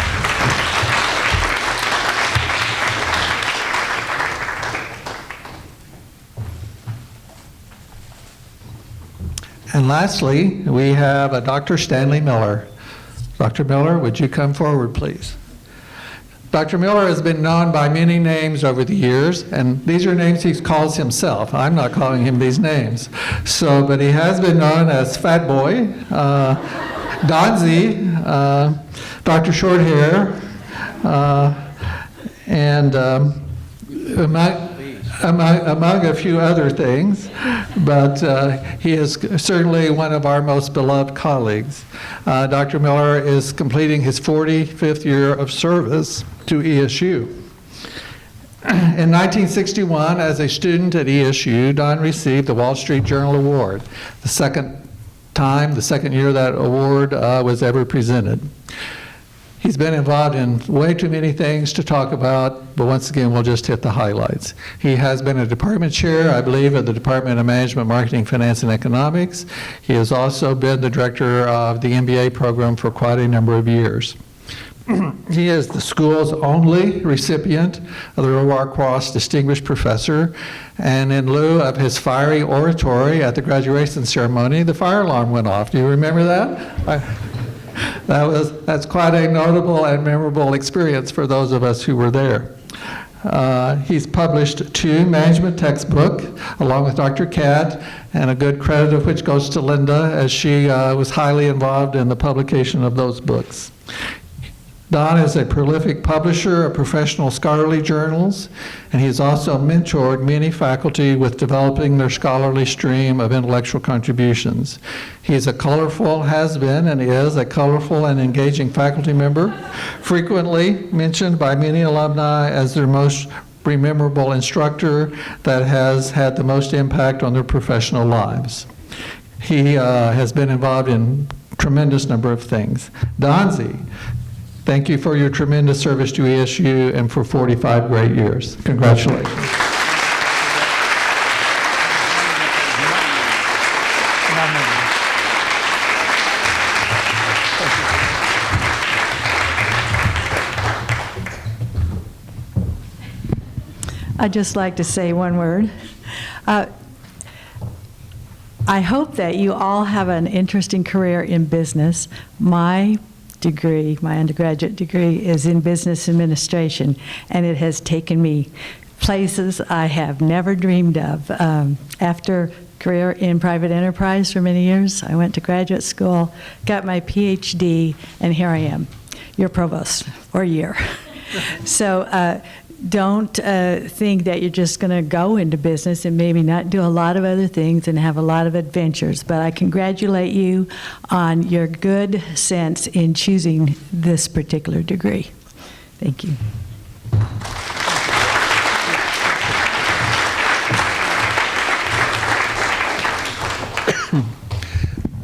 And lastly, we have Dr. Stanley Miller. Dr. Miller, would you come forward, please? Dr. Miller has been known by many names over the years, and these are names he calls himself. I'm not calling him these names. But he has been known as Fat Boy, Donzie, Dr. Shorthair, and among a few other things, but he is certainly one of our most beloved colleagues. Dr. Miller is completing his 45th year of service to ESU. In 1961, as a student at ESU, Don received the Wall Street Journal Award, the second year that award was ever presented. He's been involved in way too many things to talk about, but once again, we'll just hit the highlights. He has been a department chair, I believe, of the Department of Management, Marketing, Finance, and Economics. He has also been the director of the MBA program for quite a number of years. He is the school's only recipient of the Roar Cross Distinguished Professor, and in lieu of his fiery oratory at the graduation ceremony, the fire alarm went off. Do you remember that? That's quite a notable and memorable experience for those of us who were there. He's published 2 management textbooks along with Dr. Cat, and a good credit of which goes to Linda, as she was highly involved in the publication of those books. Don is a prolific publisher of professional scholarly journals, and he's also mentored many faculty with developing their scholarly stream of intellectual contributions. Has been and is a colorful and engaging faculty member, frequently mentioned by many alumni as their most memorable instructor that has had the most impact on their professional lives. He has been involved in a tremendous number of things. Donzie, thank you for your tremendous service to ESU and for 45 great years. Congratulations. I'd just like to say one word. I hope that you all have an interesting career in business. My undergraduate degree is in business administration, and it has taken me places I have never dreamed of. After career in private enterprise for many years, I went to graduate school, got my PhD, and here I am, your provost, or year. So don't think that you're just going to go into business and maybe not do a lot of other things and have a lot of adventures. But I congratulate you on your good sense in choosing this particular degree. Thank you.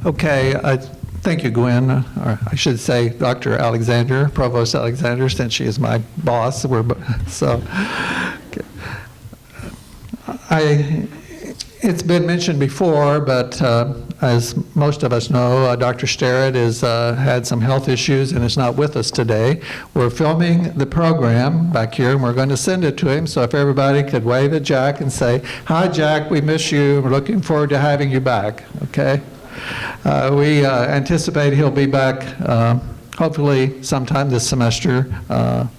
Okay. Thank you, Gwen, or I should say Dr. Alexander, Provost Alexander, since she is my boss. It's been mentioned before, but as most of us know, Dr. Sterrett has had some health issues and is not with us today. We're filming the program back here, and we're going to send it to him, so if everybody could wave at Jack and say, "Hi, Jack, we miss you. We're looking forward to having you back," okay? We anticipate he'll be back hopefully sometime this semester, and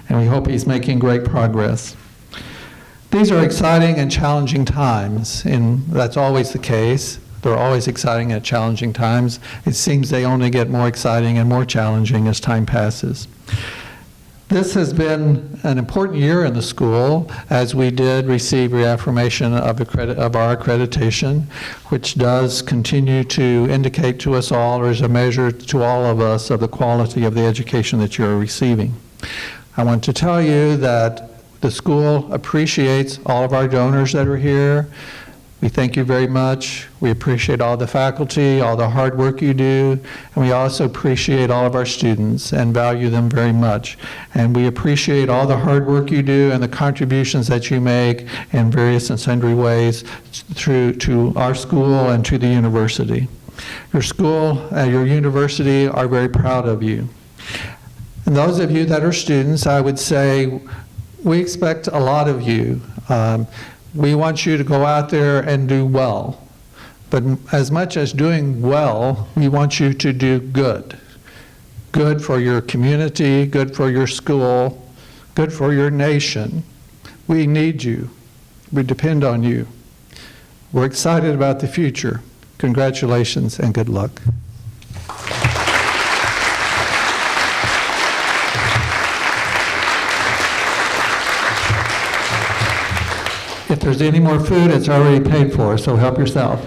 we hope he's making great progress. These are exciting and challenging times, and that's always the case. They're always exciting and challenging times. It seems they only get more exciting and more challenging as time passes. This has been an important year in the school, as we did receive reaffirmation of our accreditation, which does continue to indicate to us all, or is a measure to all of us, of the quality of the education that you're receiving. I want to tell you that the school appreciates all of our donors that are here. We thank you very much. We appreciate all the faculty, all the hard work you do, and we also appreciate all of our students and value them very much. And we appreciate all the hard work you do and the contributions that you make in various and sundry ways to our school and to the university. Your school, your university are very proud of you. And those of you that are students, I would say we expect a lot of you. We want you to go out there and do well. But as much as doing well, we want you to do good. Good for your community, good for your school, good for your nation. We need you. We depend on you. We're excited about the future. Congratulations and good luck. If there's any more food, it's already paid for, so help yourself.